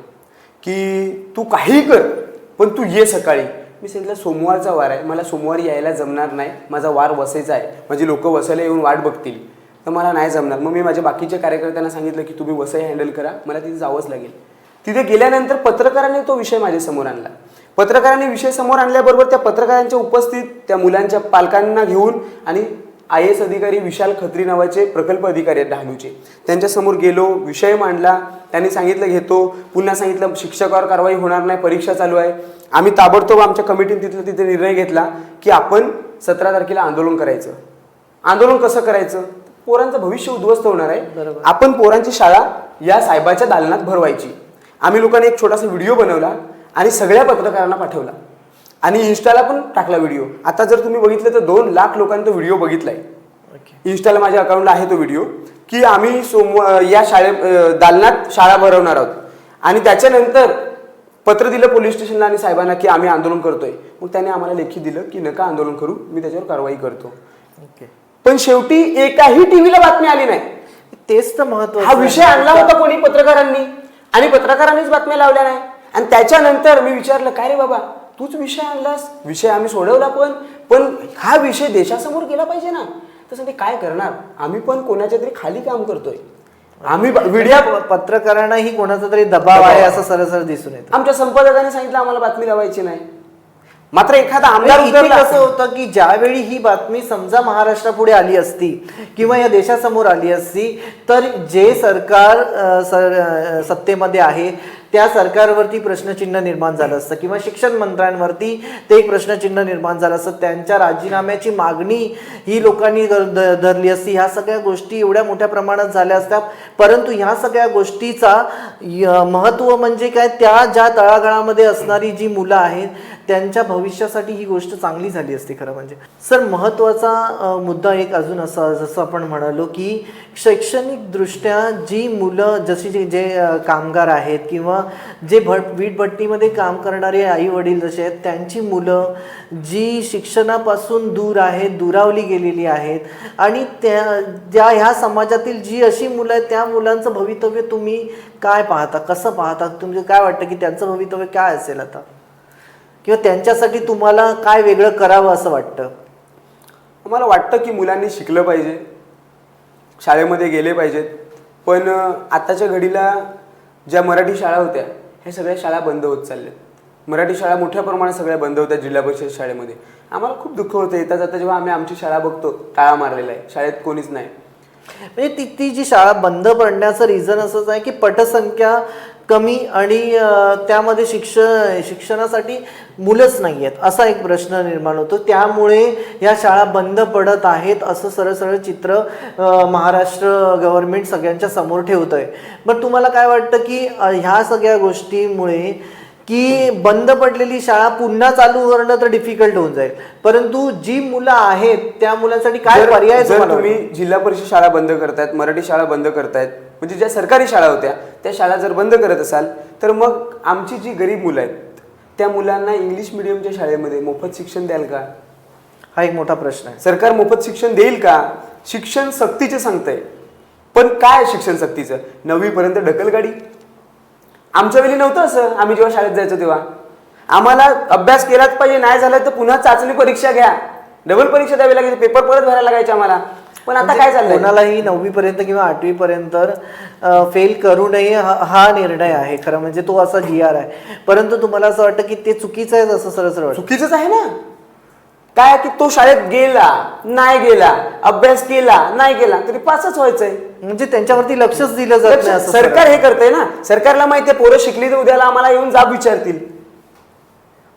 की तू काही कर पण तू ये सकाळी. मी सांगितलं सोमवारचा वार आहे, मला सोमवारी यायला जमणार नाही, माझा वार वसईचा आहे, माझी लोक वसईला येऊन वाट बघतील, तर मला नाही जमणार. मग मी माझ्या बाकीच्या कार्यकर्त्यांना सांगितलं की तुम्ही वसई हँडल करा, मला तिथे जावंच लागेल. तिथे गेल्यानंतर पत्रकारांनी तो विषय माझ्या समोर आणला. पत्रकारांनी विषय समोर आणल्याबरोबर त्या पत्रकारांच्या उपस्थित त्या मुलांच्या पालकांना घेऊन आणि IAS अधिकारी विशाल खत्री नावाचे प्रकल्प अधिकारी आहेत डहाणूचे, त्यांच्यासमोर गेलो, विषय मांडला. त्यांनी सांगितलं घेतो, पुन्हा सांगितलं शिक्षकावर कारवाई होणार नाही, परीक्षा चालू आहे. आम्ही ताबडतोब आमच्या कमिटीने तिथे निर्णय घेतला की आपण 17 तारखेला आंदोलन करायचं. आंदोलन कसं करायचं, पोरांचं भविष्य उद्ध्वस्त होणार आहे, आपण पोरांची शाळा या साहेबाच्या दालनात भरवायची. आम्ही लोकांनी एक छोटासा व्हिडिओ बनवला आणि सगळ्या पत्रकारांना पाठवला आणि इन्स्टाला पण टाकला व्हिडिओ. आता जर तुम्ही बघितलं तर 2 लाख लोकांनी तो व्हिडिओ बघितलाय. इन्स्टाला माझ्या अकाउंटला आहे तो व्हिडिओ की आम्ही या दालनात शाळा भरवणार आहोत आणि त्याच्यानंतर पत्र दिलं पोलीस स्टेशनला आणि साहेबांना की आम्ही आंदोलन करतोय. मग त्याने आम्हाला लेखी दिलं की नका आंदोलन करू, मी त्याच्यावर कारवाई करतो. पण शेवटी एकाही टीव्हीला बातमी आली नाही. तेच तर महत्त्वाचं. हा विषय आणला होता कोणी, पत्रकारांनी, आणि पत्रकारांनीच बातम्या लावल्या नाही. आणि त्याच्यानंतर मी विचारलं काय रे बाबा तूच विषय आणलास, विषय आम्ही सोडवला पण हा विषय देशासमोर गेला पाहिजे ना. तसं ते काय करणार, आम्ही पण कोणाच्या तरी खाली काम करतोय. आम्ही मीडिया पत्रकारांनाही कोणाचा तरी दबाव आहे असं सरळ दिसून येतं. आमच्या संपादकाने सांगितलं आम्हाला बातमी लावायची नाही. मात्र एखादा आमदार इथे कसं होतं की ज्यावेळी ही बातमी समजा महाराष्ट्रापुढे आली असती किंवा या देशासमोर आली असती तर जे सरकार सत्तेमध्ये आहे त्या सरकारवरती प्रश्नचिन्ह निर्माण झालं असतं किंवा शिक्षण मंत्र्यांवरती ते एक प्रश्नचिन्ह निर्माण झालं असतं. त्यांच्या राजीनाम्याची मागणी ही लोकांनी धरली असती. ह्या सगळ्या गोष्टी एवढ्या मोठ्या प्रमाणात झाल्या असत्या. परंतु ह्या सगळ्या गोष्टीचा महत्त्व म्हणजे काय, त्या ज्या तळागाळामध्ये असणारी जी मुलं आहेत त्यांच्या भविष्यासाठी ही गोष्ट चांगली झाली असते खरं म्हणजे. सर, महत्त्वाचा मुद्दा एक अजून असा, जसं आपण म्हणालो की शैक्षणिकदृष्ट्या जी मुलं जशी जे कामगार आहेत किंवा जे वीटभट्टीमध्ये काम करणारे आई वडील जसे आहेत त्यांची मुलं जी शिक्षणापासून दूर आहेत, दुरावली गेलेली आहेत आणि ह्या समाजातील जी अशी मुलं आहेत त्या मुलांचं भवितव्य तुम्ही काय पाहता, कसं पाहता, तुमचं काय वाटतं की त्यांचं भवितव्य काय असेल आता, किंवा त्यांच्यासाठी तुम्हाला काय वेगळं करावं असं वाटतं? मला वाटतं की मुलांनी शिकलं पाहिजे, शाळेमध्ये गेले पाहिजेत. पण आताच्या घडीला ज्या मराठी शाळा होत्या ह्या सगळ्या शाळा बंद होत चालल्यात. मराठी शाळा मोठ्या प्रमाणात सगळ्या बंद होत्या जिल्हा परिषद शाळेमध्ये. आम्हाला खूप दुःख होतं येता जाता जेव्हा आम्ही आमची शाळा बघतो टाळा मारलेला आहे, शाळेत कोणीच नाही. म्हणजे ती जी शाळा बंद पडण्याचं रिझन असंच आहे की पटसंख्या कमी आणि त्यामध्ये शिक्षणासाठी मुलंच नाही आहेत असा एक प्रश्न निर्माण होतो. त्यामुळे या शाळा बंद पडत आहेत असं सरळ चित्र महाराष्ट्र गव्हर्नमेंट सगळ्यांच्या समोर ठेवत आहे. पण तुम्हाला काय वाटतं की ह्या सगळ्या गोष्टीमुळे की बंद पडलेली शाळा पुन्हा चालू करणं तर डिफिकल्ट होऊन जाईल, परंतु जी मुलं आहेत त्या मुलांसाठी काय पर्याय? जर तुम्ही जिल्हा परिषद शाळा बंद करतायत, मराठी शाळा बंद करतायत, म्हणजे ज्या सरकारी शाळा होत्या त्या शाळा जर बंद करत असाल तर मग आमची जी गरीब मुलं आहेत त्या मुलांना इंग्लिश मिडियमच्या शाळेमध्ये मोफत शिक्षण द्याल का? हा एक मोठा प्रश्न आहे. सरकार मोफत शिक्षण देईल का? शिक्षण सक्तीचे सांगतंय, पण काय शिक्षण सक्तीचं? 9वी पर्यंत ढकलगाडी. आमच्या वेळी नव्हतं असं. आम्ही जेव्हा शाळेत जायचो तेव्हा आम्हाला अभ्यास केलाच पाहिजे, नाही झालं तर पुन्हा चाचणी परीक्षा घ्या, डबल परीक्षा द्यावी लागायची, पेपर परत भरायला लागायचे आम्हाला. पण आता काय चाललंय, कोणालाही 9वी पर्यंत किंवा 8वी पर्यंत फेल करू नये हा निर्णय आहे खरं म्हणजे, तो असा GR आहे. परंतु तुम्हाला असं वाटतं की ते चुकीचं आहे? असं सरळ चुकीचंच आहे ना. काय की तो शाळेत गेला नाही गेला, अभ्यास केला नाही केला तरी पासच व्हायचंय, म्हणजे त्यांच्यावरती लक्षच दिलं जात नाही. सरकार हे करतंय ना. सरकारला माहितीये पोरं शिकली तर उद्याला आम्हाला येऊन जाब विचारतील.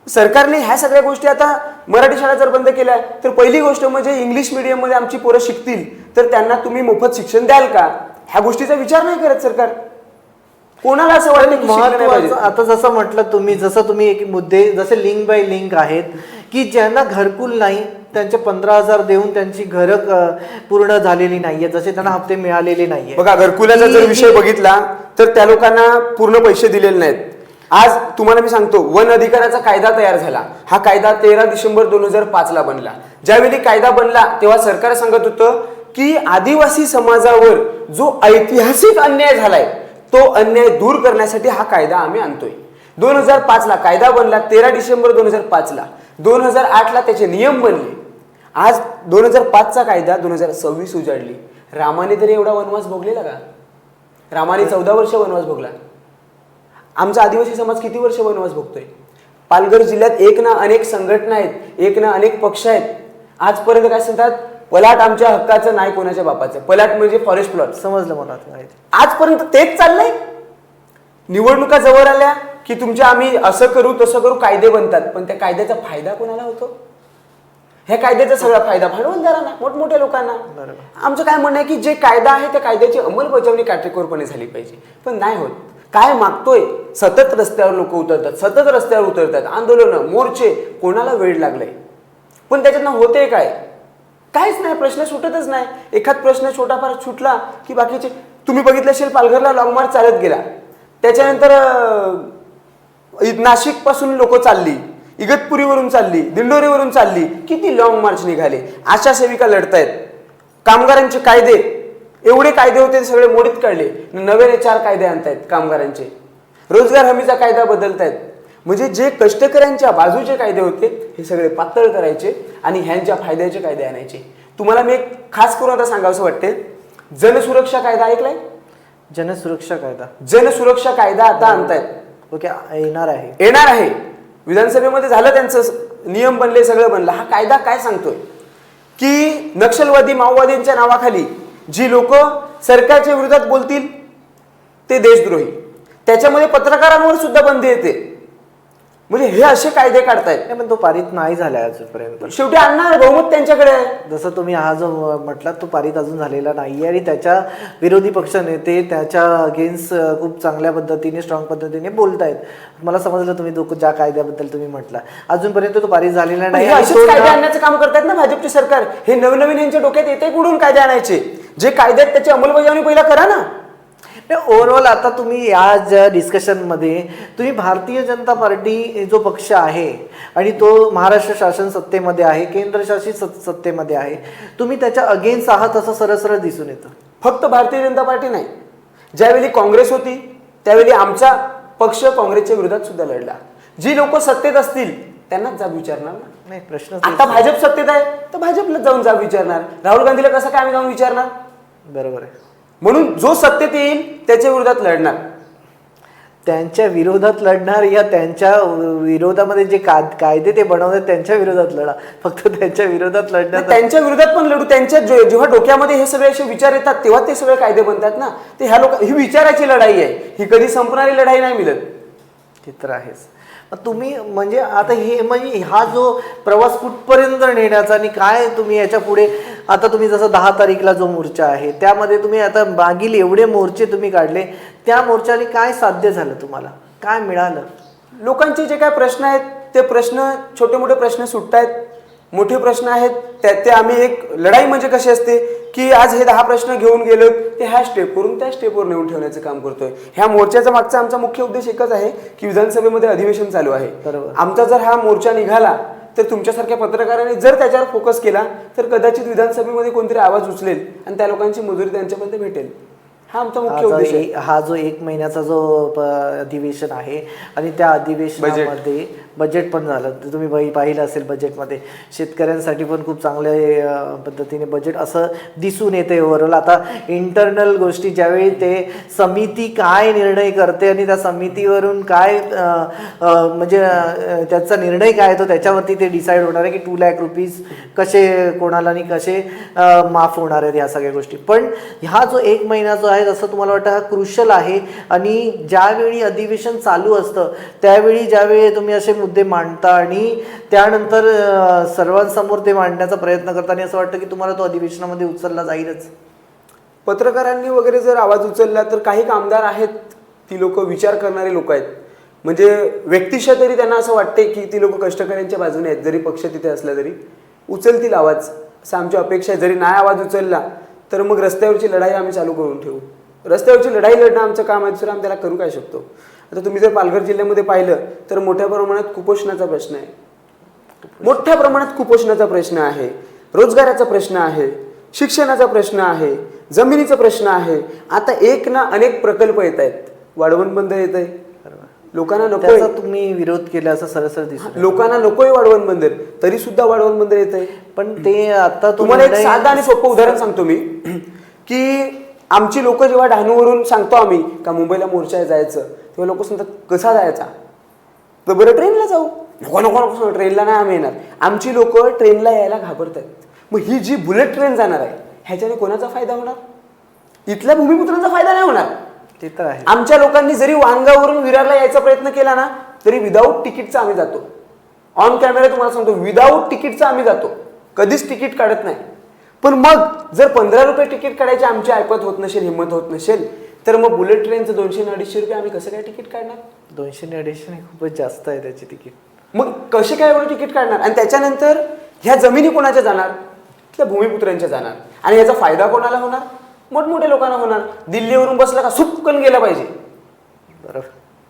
सरकारने ह्या सगळ्या गोष्टी, आता मराठी शाळा जर बंद केल्या तर पहिली गोष्ट म्हणजे इंग्लिश मीडियम मध्ये आमची पोरं शिकतील तर त्यांना तुम्ही मोफत शिक्षण द्याल का, ह्या गोष्टीचा विचार नाही करत सरकार. कोणाला असं वाटतं की महत्वाचं आता जसं म्हटलं तुम्ही, जसं तुम्ही एक मुद्दे जसे लिंक बाय लिंक आहेत की ज्यांना घरकुल नाही त्यांचे 15,000 देऊन त्यांची घरं पूर्ण झालेली नाहीये, जसे त्यांना हप्ते मिळालेले नाहीये. बघा, घरकुलाचा जर विषय बघितला तर त्या लोकांना पूर्ण पैसे दिलेले नाहीत. आज तुम्हाला मी सांगतो, वन अधिकाराचा कायदा तयार झाला. हा कायदा 13 डिसेंबर 2005 ला बनला. ज्यावेळी कायदा बनला तेव्हा सरकार सांगत होतं की आदिवासी समाजावर जो ऐतिहासिक अन्याय झालाय तो अन्याय दूर करण्यासाठी हा कायदा आम्ही आणतोय. 2005 ला कायदा बनला, 13 डिसेंबर 2005 ला. 2008 ला त्याचे नियम बनले. आज 2005 चा कायदा 2026 उजाडली. रामाने तरी एवढा वनवास भोगलेला का? रामाने 14 वर्ष वनवास भोगला. आमचा आदिवासी समाज किती वर्ष वनवास भोगतोय? पालघर जिल्ह्यात एक ना अनेक संघटना आहेत, एक ना अनेक पक्ष आहेत. आजपर्यंत काय सांगतात, पलाट आमच्या हक्काचं नाही कोणाच्या बापाचं. पलाट म्हणजे फॉरेस्ट प्लॉट. समजलं मला. आजपर्यंत तेच चाललंय. निवडणुका जवळ आल्या की तुमच्या आम्ही असं करू तसं करू कायदे बनतात, पण त्या कायद्याचा फायदा कोणाला होतो? ह्या कायद्याचा सगळा फायदा भांडवलदारांना, मोठमोठ्या लोकांना. आमचं काय म्हणणं आहे की जे कायदा आहे त्या कायद्याची अंमलबजावणी काटेकोरपणे झाली पाहिजे, पण नाही होत. काय मागतोय. सतत रस्त्यावर लोक उतरतात, आंदोलनं, मोर्चे, कोणाला वेळ लागलाय. पण त्याच्यातनं होते काय? काहीच नाही, प्रश्न सुटतच नाही. एखाद प्रश्न छोटाफार सुटला की बाकीचे, तुम्ही बघितलं असेल पालघरला लॉंग मार्च चालत गेला, त्याच्यानंतर नाशिक पासून लोक चालली, इगतपुरीवरून चालली, दिंडोरीवरून चालली, किती लॉंग मार्च निघाले. आशा सेविका लढतायत, कामगारांचे कायदे, एवढे कायदे होते ते सगळे मोडीत काढले, नव्याने 4 कायदे आणतायत कामगारांचे, रोजगार हमीचा कायदा बदलतायत. म्हणजे जे कष्टकऱ्यांच्या बाजूचे कायदे होते हे सगळे पातळ करायचे आणि ह्यांच्या फायद्याचे कायदे आणायचे. तुम्हाला मी एक खास करून आता सांगावंसं वाटते, जनसुरक्षा कायदा ऐकलाय? जनसुरक्षा कायदा आता आणतायत. ओके, येणार आहे. विधानसभेमध्ये झालं, त्यांचं नियम बनले, सगळं बनलं. हा कायदा काय सांगतोय की नक्षलवादी माओवादींच्या नावाखाली जी लोक सरकारच्या विरोधात बोलतील ते देशद्रोही, त्याच्यामध्ये पत्रकारांवर सुद्धा बंदी येते. म्हणजे हे असे कायदे काढतायत. पण तो पारित नाही झाला अजूनपर्यंत. शेवटी आणणार, बहुमत त्यांच्याकडे आहे. जसं तुम्ही हा जो म्हटला तो पारित अजून झालेला नाहीये आणि त्याच्या विरोधी पक्ष नेते त्याच्या अगेन्स्ट खूप चांगल्या पद्धतीने, स्ट्रॉंग पद्धतीने बोलतायत. मला समजलं तुम्ही ज्या कायद्याबद्दल तुम्ही म्हटला, अजूनपर्यंत तो पारित झालेला नाही. असेच कायदे आणण्याचं काम करतायत ना भाजपचे सरकार. हे नवनवीन यांच्या डोक्यात येते कुठून कायदे आणायचे? जे कायदे आहेत त्याची अंमलबजावणी पहिला करा ना. ओव्हरऑल आता तुम्ही या ज्या डिस्कशनमध्ये तुम्ही भारतीय जनता पार्टी जो पक्ष आहे आणि तो महाराष्ट्र शासन सत्तेमध्ये आहे, केंद्रशासित सत्तेमध्ये आहे, तुम्ही त्याच्या अगेन्स्ट आहात असं सरळ दिसून येतं. फक्त भारतीय जनता पार्टी नाही, ज्यावेळी काँग्रेस होती त्यावेळी आमचा पक्ष काँग्रेसच्या विरोधात सुद्धा लढला. जी लोक सत्तेत असतील त्यांनाच जाब विचारणार ना. नाही, प्रश्न आता भाजप सत्तेत आहे तर भाजपला जाऊन जाब विचारणार. राहुल गांधीला कसं काय आम्ही जाऊन विचारणार? बरोबर आहे. म्हणून जो सत्तेत येईल त्याच्या विरोधात लढणार. त्यांच्या विरोधात लढणार या त्यांच्या विरोधामध्ये जे कायदे ते बनवतात त्यांच्या विरोधात लढा. फक्त त्यांच्या विरोधात लढणार, त्यांच्या विरोधात पण लढू. त्यांच्या जेव्हा डोक्यामध्ये हे सगळे असे विचार येतात तेव्हा ते सगळे कायदे बनतात ना. ते ह्या लोक, ही विचाराची लढाई आहे, ही कधी संपणारी लढाई नाही मिळत. ते तर आहेच. तुम्ही म्हणजे आता हे म्हणजे हा जो प्रवास कुठपर्यंत नेण्याचा आणि काय तुम्ही याच्या पुढे, आता तुम्ही जसं 10 तारीखला जो मोर्चा आहे त्यामध्ये तुम्ही आता मागील एवढे मोर्चे तुम्ही काढले, त्या मोर्चाने काय साध्य झालं, तुम्हाला काय मिळालं? लोकांचे जे काय प्रश्न आहेत ते प्रश्न, छोटे मोठे प्रश्न सुटतायत, मोठे प्रश्न आहेत ते आम्ही एक लढाई म्हणजे कशी असते की आज हे 10 प्रश्न घेऊन गेलो ते ह्या स्टेपवरून त्या स्टेपवर नेऊन ठेवण्याचं काम करतोय. ह्या मोर्चाचा मागचा आमचा मुख्य उद्देश एकच आहे की विधानसभेमध्ये अधिवेशन चालू आहे. आमचा जर हा मोर्चा निघाला तर तुमच्यासारख्या पत्रकारांनी जर त्याच्यावर फोकस केला तर कदाचित विधानसभेमध्ये कोणतरी आवाज उचलेल आणि त्या लोकांची मजुरी त्यांच्यापर्यंत भेटेल. हा आमचा मुख्य उद्देश आहे. हा जो 1 महिन्याचा जो अधिवेशन आहे आणि त्या अधिवेशनामध्ये बजेट पण झालं, तुम्ही पाहिलं असेल. बजेटमध्ये शेतकऱ्यांसाठी पण खूप चांगल्या पद्धतीने बजेट असं दिसून येते ओव्हरऑल. आता इंटरनल गोष्टी ज्यावेळी ते समिती काय निर्णय करते आणि त्या समितीवरून काय म्हणजे त्याचा निर्णय काय येतो त्याच्यावरती ते डिसाईड होणार आहे की 2 लाख रुपीज कसे कोणाला आणि कसे माफ होणार आहेत ह्या सगळ्या गोष्टी. पण हा जो 1 महिना जो आहे, असं तुम्हाला वाटतं हा क्रुशल आहे आणि ज्यावेळी अधिवेशन चालू असतं त्यावेळी ज्यावेळी तुम्ही असे मुद्दे मांडता आणि त्यानंतर सर्वांसमोर ते मांडण्याचा प्रयत्न करता आणि असं वाटतं की तुम्हाला तो अधिवेशनामध्ये उचलला जाईलच. पत्रकारांनी वगैरे जर आवाज उचलला तर काही कामदार आहेत, ती लोक विचार करणारे लोक आहेत. म्हणजे व्यक्तिशः तरी त्यांना असं वाटते की ती लोक कष्टकऱ्यांच्या बाजूने आहेत, जरी पक्ष तिथे असला तरी उचलतील आवाज, असं आमची अपेक्षा आहे. जरी नाही आवाज उचलला तर मग रस्त्यावरची लढाई आम्ही चालू करून ठेवू. रस्त्यावरची लढाई लढणं आमचं काम आहे, दुसरं आम्ही त्याला करू काय शकतो. आता तुम्ही जर पालघर जिल्ह्यामध्ये पाहिलं तर मोठ्या प्रमाणात कुपोषणाचा प्रश्न आहे, मोठ्या प्रमाणात कुपोषणाचा प्रश्न आहे, रोजगाराचा प्रश्न आहे, शिक्षणाचा प्रश्न आहे, जमिनीचा प्रश्न आहे. आता एक ना अनेक प्रकल्प येत आहेत, वाढवण बंदर येत आहे, लोकांना नकोय. तुम्ही विरोध केला असं सरळ दिसतं. लोकांना नकोय वाढवण बंदर, तरी सुद्धा वाढवण बंदर येत आहे. पण ते आता तुम्हाला एक साधं आणि सोपं उदाहरण सांगतो मी की आमची लोक जेव्हा डहाणूवरून सांगतो आम्ही का मुंबईला मोर्चा जायचं तेव्हा लोक सांगतात कसा जायचा, तर बरं ट्रेनला जाऊ. नको नको नको, ट्रेनला नाही आम्ही येणार. आमची लोक ट्रेनला यायला घाबरतात. मग ही जी बुलेट ट्रेन जाणार आहे ह्याच्याने कोणाचा फायदा होणार? इथल्या भूमिपुत्रांचा फायदा नाही होणार. ते तर आहे. आमच्या लोकांनी जरी वांगावरून विरारला यायचा प्रयत्न केला ना तरी विदाऊट तिकीटचा आम्ही जातो. ऑन कॅमेरा तुम्हाला सांगतो, विदाऊट तिकीटचा आम्ही जातो, कधीच तिकीट काढत नाही. पण मग जर 15 रुपये तिकीट काढायची आमची ऐपत होत नसेल, हिंमत होत नसेल, तर मग बुलेट ट्रेनचं 200-250 रुपये आम्ही कसं काय तिकीट काढणार? 200-250 खूपच जास्त आहे त्याची तिकीट. मग कसे काय एवढं तिकीट काढणार? आणि त्याच्यानंतर ह्या जमिनी कोणाच्या जाणार? त्या भूमिपुत्रांच्या जाणार. आणि याचा फायदा कोणाला होणार? मोठमोठ्या लोकांना होणार. दिल्लीवरून बसला का सुपकन गेला पाहिजे. बरोबर.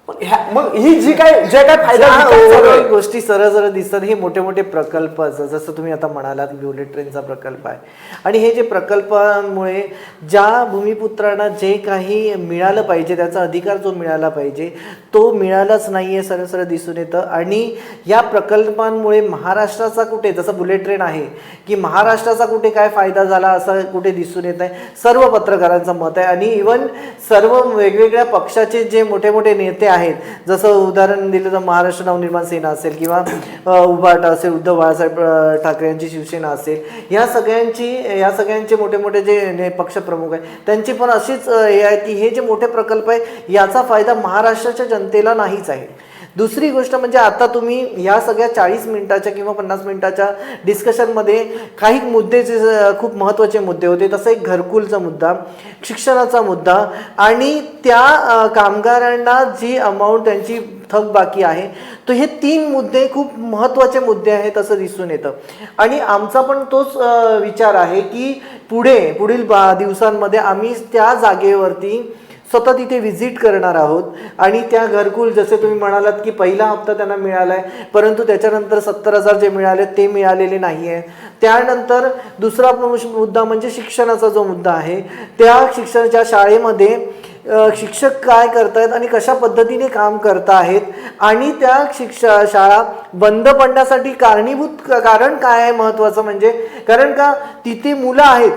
पण मग ही जे काय फायदा विकास चालू आहे, गोष्टी सरळ सरळ दिसतात. हे मोठे मोठे प्रकल्प जसं तुम्ही आता म्हणालात बुलेट ट्रेनचा प्रकल्प आहे आणि हे जे प्रकल्पामुळे ज्या भूमिपुत्रांना जे काही मिळालं पाहिजे त्याचा अधिकार जो मिळाला पाहिजे तो मिळालाच नाही आहे, सरळ सरळ दिसून येतं. आणि या प्रकल्पांमुळे महाराष्ट्राचा कुठे, जसं बुलेट ट्रेन आहे की महाराष्ट्राचा कुठे काय फायदा झाला असं कुठे दिसून येत आहे. सर्व पत्रकारांचं मत आहे आणि इवन सर्व वेगवेगळ्या पक्षाचे जे मोठे मोठे नेते आहेत, जसं उदाहरण दिलं तर महाराष्ट्र नवनिर्माण सेना असेल किंवा उभाटा असेल, उद्धव बाळासाहेब ठाकरे यांची शिवसेना असेल, या सगळ्यांचे मोठे मोठे जे पक्षप्रमुख आहेत त्यांची पण अशीच हे आहे की हे जे मोठे प्रकल्प आहे याचा फायदा महाराष्ट्राच्या जनतेला नाहीच आहे. दुसरी गोष्ट म्हणजे आता तुम्ही या सगळ्या 40 मिनिटाच्या किंवा 50 मिनिटाच्या डिस्कशनमध्ये काही मुद्दे जे खूप महत्त्वाचे मुद्दे होते, तसं एक घरकुलचा मुद्दा, शिक्षणाचा मुद्दा आणि त्या कामगारांना जी अमाऊंट त्यांची थकबाकी आहे, तर हे 3 मुद्दे खूप महत्त्वाचे मुद्दे आहेत असं दिसून येतं. आणि आमचा पण तोच विचार आहे की पुढील दिवसांमध्ये आम्ही त्या जागेवरती स्वतः तिथे व्हिजिट करणार आहोत आणि त्या घरकुल, जसे तुम्ही म्हणालात की पहिला हप्ता त्यांना मिळाला आहे परंतु त्याच्यानंतर 70,000 जे मिळाले ते मिळालेले नाही आहे. त्यानंतर दुसरा मुद्दा म्हणजे शिक्षणाचा जो मुद्दा आहे, त्या शिक्षणाच्या शाळेमध्ये शिक्षक काय करतायत आणि कशा पद्धतीने काम करत आहेत आणि त्या शाळा बंद पडण्यासाठी कारणीभूत कारण काय आहे महत्त्वाचं म्हणजे, कारण का तिथे मुलं आहेत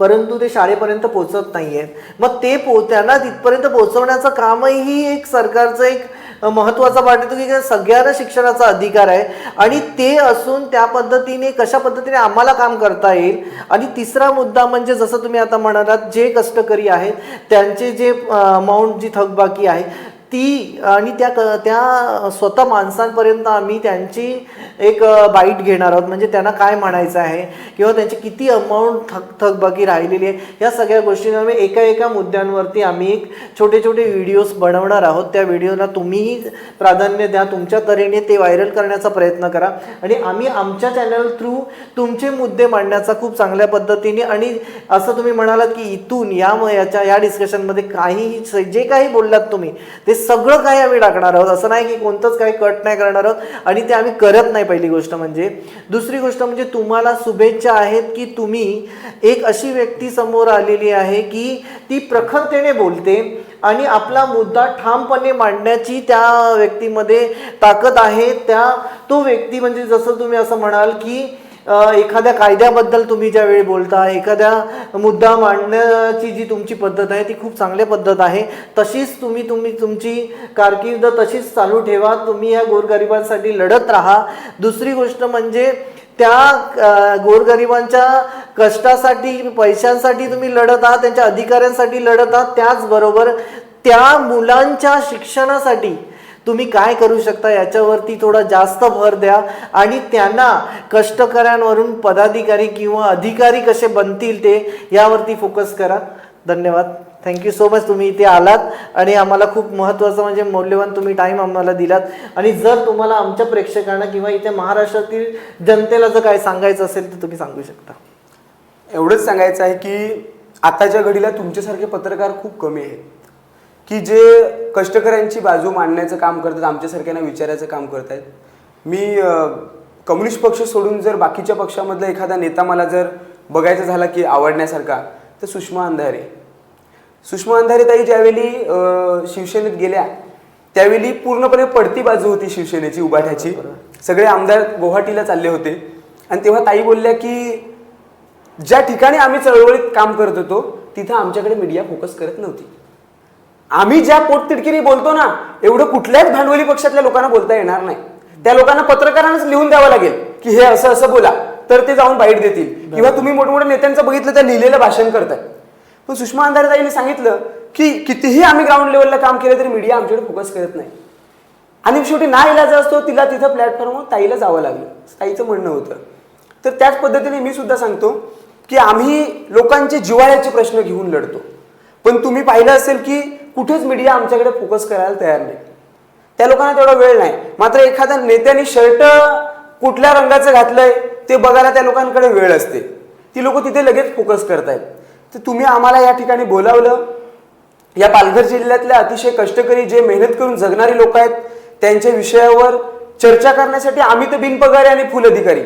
परंतु ते शाळेपर्यंत पोहोचत नाही आहेत. मग ते त्यांना तिथपर्यंत पोहोचवण्याचं कामही एक सरकारचं एक महत्त्वाचा पार्ट येतो की सगळ्यांना शिक्षणाचा अधिकार आहे आणि ते असून त्या पद्धतीने कशा पद्धतीने आम्हाला काम करता येईल. आणि तिसरा मुद्दा म्हणजे जसं तुम्ही आता म्हणालात, जे कष्टकरी आहेत त्यांचे जे अमाऊंट जी थकबाकी आहे ती आणि त्या स्वतः माणसांपर्यंत आम्ही त्यांची एक बाईट घेणार आहोत, म्हणजे त्यांना काय म्हणायचं आहे किंवा त्यांची किती अमाऊंट थकबाकी राहिलेली आहे, या सगळ्या गोष्टींना आम्ही एका मुद्द्यांवरती आम्ही एक छोटे व्हिडिओज बनवणार आहोत. त्या व्हिडिओला तुम्हीही प्राधान्य द्या, तुमच्या तऱ्हेने ते व्हायरल करण्याचा प्रयत्न करा आणि आम्ही आमच्या चॅनल थ्रू तुमचे मुद्दे मांडण्याचा खूप चांगल्या पद्धतीने, आणि असं तुम्ही म्हणालात की इथून या डिस्कशनमध्ये काहीही जे काही बोललात तुम्ही ते सगळं काही आम्ही टाकणार आहोत. असं नाही की कोणतंच काही कट नाही करणार आहोत आणि ते आम्ही करत नाही, पहिली गोष्ट म्हणजे. दुसरी गोष्ट म्हणजे तुम्हाला शुभेच्छा आहेत की तुम्ही एक अशी व्यक्ती समोर आलेली आहे की ती प्रखरतेने बोलते आणि आपला मुद्दा ठामपणे मांडण्याची त्या व्यक्तीमध्ये ताकद आहे. तो व्यक्ती म्हणजे जसं तुम्ही असं म्हणाल की एखाद्या कायद्याबद्दल तुम्ही ज्यावेळी बोलता, एखाद्या मुद्दा मांडण्याची जी तुमची पद्धत आहे ती खूप चांगली पद्धत आहे. तशीच तुम्ही तुमची कारकीर्द तशीच चालू ठेवा. तुम्ही या गोरगरिबांसाठी लढत राहा. दुसरी गोष्ट म्हणजे त्या गोरगरिबांच्या कष्टासाठी, पैशांसाठी तुम्ही लढत आहात, त्यांच्या अधिकाऱ्यांसाठी लढत आहात. त्याचबरोबर त्या मुलांच्या शिक्षणासाठी तुम्ही काय करू शकता याच्यावरती थोडा जास्त भर द्या आणि त्यांना कष्टकऱ्यांवरून पदाधिकारी किंवा अधिकारी कसे बनतील ते यावरती फोकस करा. धन्यवाद. थँक्यू सो मच, तुम्ही इथे आलात आणि आम्हाला खूप महत्त्वाचं म्हणजे मौल्यवान तुम्ही टाईम आम्हाला दिलात. आणि जर तुम्हाला आमच्या प्रेक्षकांना किंवा इथे महाराष्ट्रातील जनतेला जर काय सांगायचं असेल तर तुम्ही सांगू शकता. एवढंच सांगायचं आहे की आताच्या घडीला तुमच्यासारखे पत्रकार खूप कमी आहेत की जे कष्टकऱ्यांची बाजू मांडण्याचं काम करतात, आमच्यासारख्यांना विचारायचं काम करतात. मी कम्युनिस्ट पक्ष सोडून जर बाकीच्या पक्षामधला एखादा नेता मला जर बघायचा झाला की आवडण्यासारखा, तर सुषमा अंधारे ताई ज्यावेळी शिवसेनेत गेल्या त्यावेळी पूर्णपणे पडती बाजू होती शिवसेनेची, उभाट्याची. सगळे आमदार गुवाहाटीला चालले होते आणि तेव्हा ताई बोलल्या की ज्या ठिकाणी आम्ही चळवळीत काम करत होतो तिथं आमच्याकडे मीडिया फोकस करत नव्हती. आम्ही ज्या पोटतिडकीने बोलतो ना, एवढं कुठल्याच भांडवली पक्षातल्या लोकांना बोलता येणार नाही. त्या लोकांना पत्रकारांनाच लिहून द्यावं लागेल की हे असं असं बोला, तर ते जाऊन बाईट देतील. किंवा तुम्ही मोठमोठ्या नेत्यांचं बघितलं तर लिहिलेलं भाषण करतात. पण सुषमा अंधारे ताईंनी सांगितलं की कितीही आम्ही ग्राउंड लेवलला काम केलं तरी मीडिया आमच्याकडे फोकस करत नाही. आणि शेवटी ना इलाज असतो, तिला तिथं प्लॅटफॉर्मवर ताईला जावं लागलं, ताईचं म्हणणं होतं. तर त्याच पद्धतीने मी सुद्धा सांगतो की आम्ही लोकांचे जिव्हाळ्याचे प्रश्न घेऊन लढतो. पण तुम्ही पाहिलं असेल की कुठेच मीडिया आमच्याकडे फोकस करायला तयार नाही. त्या लोकांना तेवढा वेळ नाही. मात्र एखाद्या नेत्याने शर्ट कुठल्या रंगाचं घातलंय ते बघायला त्या लोकांकडे वेळ असते. ती लोक तिथे लगेच फोकस करतायत. तर तुम्ही आम्हाला या ठिकाणी बोलावलं. या पालघर जिल्ह्यातल्या अतिशय कष्टकरी जे मेहनत करून जगणारी लोक आहेत त्यांच्या विषयावर चर्चा करण्यासाठी आम्ही तर बिनपगारी आणि फुल अधिकारी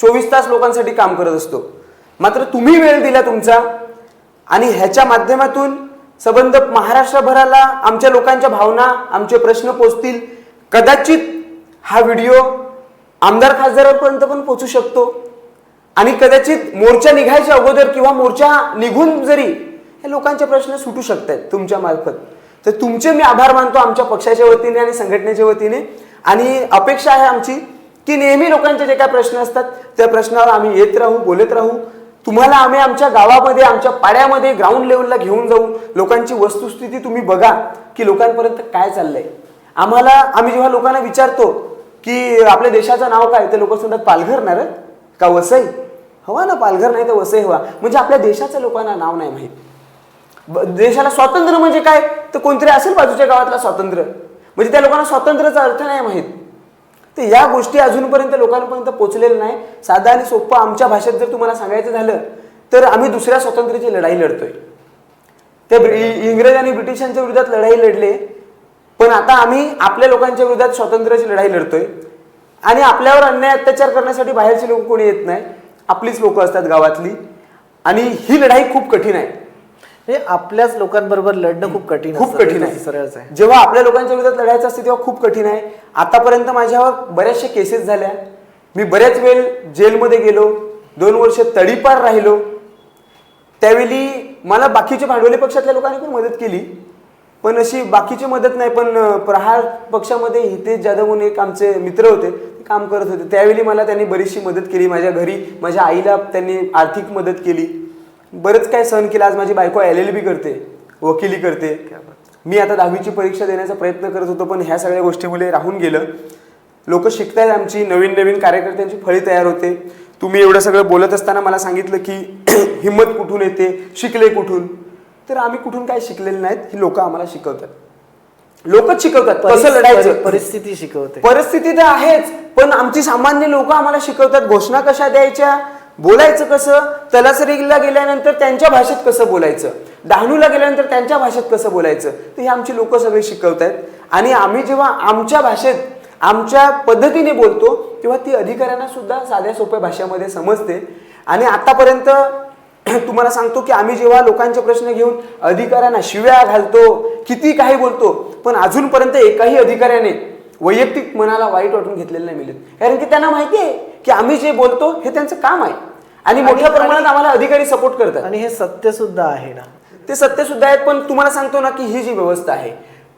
24 तास लोकांसाठी काम करत असतो. मात्र तुम्ही वेळ दिला तुमचा आणि ह्याच्या माध्यमातून संबंध महाराष्ट्रभराला आमच्या लोकांच्या भावना आमचे प्रश्न पोचतील. कदाचित हा व्हिडिओ आमदार खासदारांपर्यंत पण पोचू शकतो आणि कदाचित मोर्चा निघायच्या अगोदर किंवा मोर्चा निघून जरी हे लोकांचे प्रश्न सुटू शकतात तुमच्या मार्फत. तर तुमचे मी आभार मानतो आमच्या पक्षाच्या वतीने आणि संघटनेच्या वतीने. आणि अपेक्षा आहे आमची की नेहमी लोकांचे जे काही प्रश्न असतात त्या प्रश्नावर आम्ही येत राहू, बोलत राहू. तुम्हाला आम्ही आमच्या गावामध्ये आमच्या पाड्यामध्ये ग्राउंड लेवलला घेऊन जाऊ. लोकांची वस्तुस्थिती तुम्ही बघा की लोकांपर्यंत काय चाललंय. आम्ही जेव्हा लोकांना विचारतो की आपल्या देशाचं नाव काय, तर लोक सांगतात पालघर ना रे का वसई. हवा ना पालघर नाही तर वसई हवा. म्हणजे आपल्या देशाचं लोकांना नाव नाही माहीत. देशाला स्वातंत्र्य म्हणजे काय, तर कोणतरी असेल बाजूच्या गावातला स्वातंत्र्य, म्हणजे त्या लोकांना स्वातंत्र्याचा अर्थ नाही माहीत. तर या गोष्टी अजूनपर्यंत लोकांपर्यंत पोहोचलेल्या नाही. साधा आणि सोपं आमच्या भाषेत जर तुम्हाला सांगायचं झालं तर आम्ही दुसऱ्या स्वातंत्र्याची लढाई लढतोय. त्या इंग्रज आणि ब्रिटिशांच्या विरोधात लढाई लढले, पण आता आम्ही आपल्या लोकांच्या विरोधात स्वातंत्र्याची लढाई लढतोय. आणि आपल्यावर अन्याय अत्याचार करण्यासाठी बाहेरचे लोक कोणी येत नाही, आपलीच लोक असतात गावातली. आणि ही लढाई खूप कठीण आहे. हे आपल्याच लोकांबरोबर लढणं खूप कठीण आहे. सरळच आहे. जेव्हा आपल्या लोकांच्या विरोधात लढायचं असते तेव्हा खूप कठीण आहे. आतापर्यंत माझ्यावर बऱ्याचशा केसेस झाल्या. मी बऱ्याच वेळ जेलमध्ये गेलो, 2 वर्ष तडीपार राहिलो. त्यावेळी मला बाकीच्या भांडवली पक्षातल्या लोकांनी पण मदत केली, पण अशी बाकीची मदत नाही. पण प्रहार पक्षामध्ये हितेश जाधव म्हणून एक आमचे मित्र होते, ते काम करत होते. त्यावेळी मला त्यांनी बरीचशी मदत केली. माझ्या घरी माझ्या आईला त्यांनी आर्थिक मदत केली. बरंच काय सहन केलं. आज माझी बायको LLB करते, वकिली करते. मी आता 10वीची परीक्षा देण्याचा प्रयत्न करत होतो, पण ह्या सगळ्या गोष्टीमुळे राहून गेलं. लोक शिकतायत, आमची नवीन नवीन कार्यकर्त्यांची फळी तयार होते. तुम्ही एवढं सगळं बोलत असताना मला सांगितलं की हिंमत कुठून येते, शिकले कुठून. तर आम्ही कुठून काय शिकलेले नाहीत, ही लोक आम्हाला शिकवतात. लोकच शिकवतात कसं लढायचं. परिस्थिती शिकवते. परिस्थिती तर आहेच, पण आमची सामान्य लोक आम्हाला शिकवतात घोषणा कशा द्यायच्या, बोलायचं कसं, तलासरीला गेल्यानंतर त्यांच्या भाषेत कसं बोलायचं, डहाणूला गेल्यानंतर त्यांच्या भाषेत कसं बोलायचं. तर हे आमची लोक सगळे शिकवतात. आणि आम्ही जेव्हा आमच्या भाषेत आमच्या पद्धतीने बोलतो तेव्हा ती अधिकाऱ्यांना सुद्धा साध्या सोप्या भाषेमध्ये समजते. आणि आतापर्यंत तुम्हाला सांगतो की आम्ही जेव्हा लोकांचे प्रश्न घेऊन अधिकाऱ्यांना शिव्या घालतो, किती काही बोलतो, पण अजूनपर्यंत एकाही अधिकाऱ्याने वैयक्तिक मनाला वाईट वाटून घेतलेलं नाही मिळत. कारण की त्यांना माहिती आहे की आम्ही जे बोलतो हे त्यांचं काम आहे आणि मोठ्या प्रमाणात आम्हाला अधिकारी सपोर्ट करतात. आणि हे सत्य सुद्धा आहे ना, ते सत्य सुद्धा आहेत. पण तुम्हाला सांगतो ना की ही जी व्यवस्था आहे,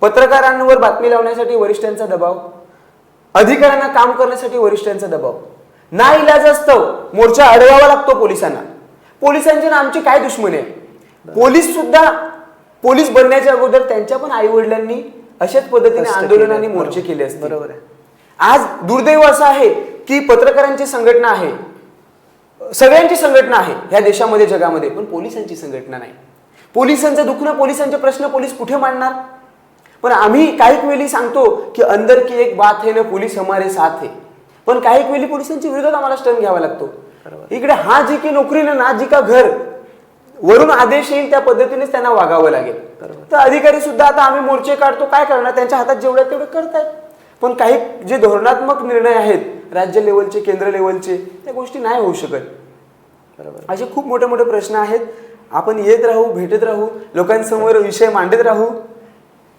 पत्रकारांवर बातमी लावण्यासाठी वरिष्ठांचा दबाव, अधिकाऱ्यांना काम करण्यासाठी वरिष्ठांचा दबाव, नाईलाजास्तव मोर्चा अडवावा लागतो पोलिसांना. पोलिसांची ना आमची काय दुश्मनी आहे. पोलीस बनण्याच्या अगोदर त्यांच्या पण आई वडिलांनी अशाच पद्धतीने आंदोलन आणि मोर्चे केले असते. बरोबर आहे. आज दुर्दैव असं आहे की पत्रकारांची संघटना आहे, सगळ्यांची संघटना आहे ह्या देशामध्ये जगामध्ये, पण पोलिसांची संघटना नाही. पोलिसांचं दुखणं, पोलिसांचे प्रश्न पोलीस कुठे मांडणार. पण आम्ही काही वेळी सांगतो की अंदर की एक बात है ना, पोलीस हमारे साथ है. पण काही वेळी पोलिसांच्या विरोधात आम्हाला स्टंट घ्यावा लागतो. इकडे हा जी की नोकरी ना जी का घर, वरून आदेश येईल त्या पद्धतीनेच त्यांना वागावं लागेल. तर अधिकारी सुद्धा आता आम्ही मोर्चे काढतो, काय करणार, त्यांच्या हातात जेवढे तेवढे करतायत. पण काही जे धोरणात्मक निर्णय आहेत राज्य लेवलचे, केंद्र लेवलचे, त्या गोष्टी नाही होऊ शकत. बरोबर. असे खूप मोठे मोठे प्रश्न आहेत. आपण येत राहू, भेटत राहू, लोकांसमोर विषय मांडत राहू.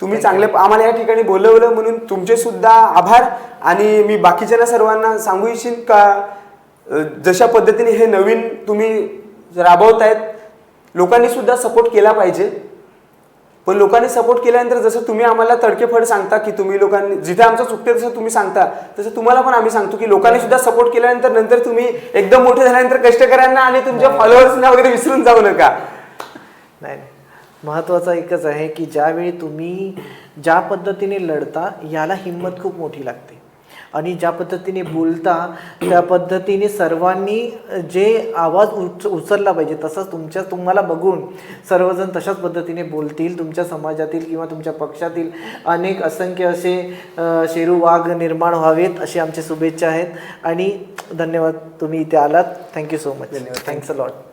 तुम्ही चांगले आम्हाला या ठिकाणी बोलवलं म्हणून तुमचे सुद्धा आभार. आणि मी बाकीच्या सर्वांना सांगू इच्छिन का जशा पद्धतीने हे नवीन तुम्ही राबवतायत, लोकांनी सुद्धा सपोर्ट केला पाहिजे. पण लोकांनी सपोर्ट केल्यानंतर जसं तुम्ही आम्हाला तडकेफड सांगता की तुम्ही लोकांनी जिथे आमचं चुकते तसं तुम्ही सांगता, तसं तुम्हाला पण आम्ही सांगतो की लोकांनी सुद्धा सपोर्ट केल्यानंतर नंतर तुम्ही एकदम मोठे झाल्यानंतर कष्टकऱ्यांना आणि तुमच्या फॉलोअर्सना वगैरे विसरून जाऊ नका. नाही, महत्त्वाचं एकच आहे की ज्यावेळी तुम्ही ज्या पद्धतीने लढता याला हिंमत खूप मोठी लागते. आणि ज्या पद्धतीने बोलता त्या पद्धतीने सर्वांनी जे आवाज उचलला पाहिजे तसंच तुम्हाला बघून सर्वजण तशाच पद्धतीने बोलतील. तुमच्या समाजातील किंवा तुमच्या पक्षातील अनेक असंख्य असे शेरू वाघ निर्माण व्हावेत अशी आमची शुभेच्छा आहेत. आणि धन्यवाद, तुम्ही इथे आलात. Thank you so much. धन्यवाद. Thanks a lot.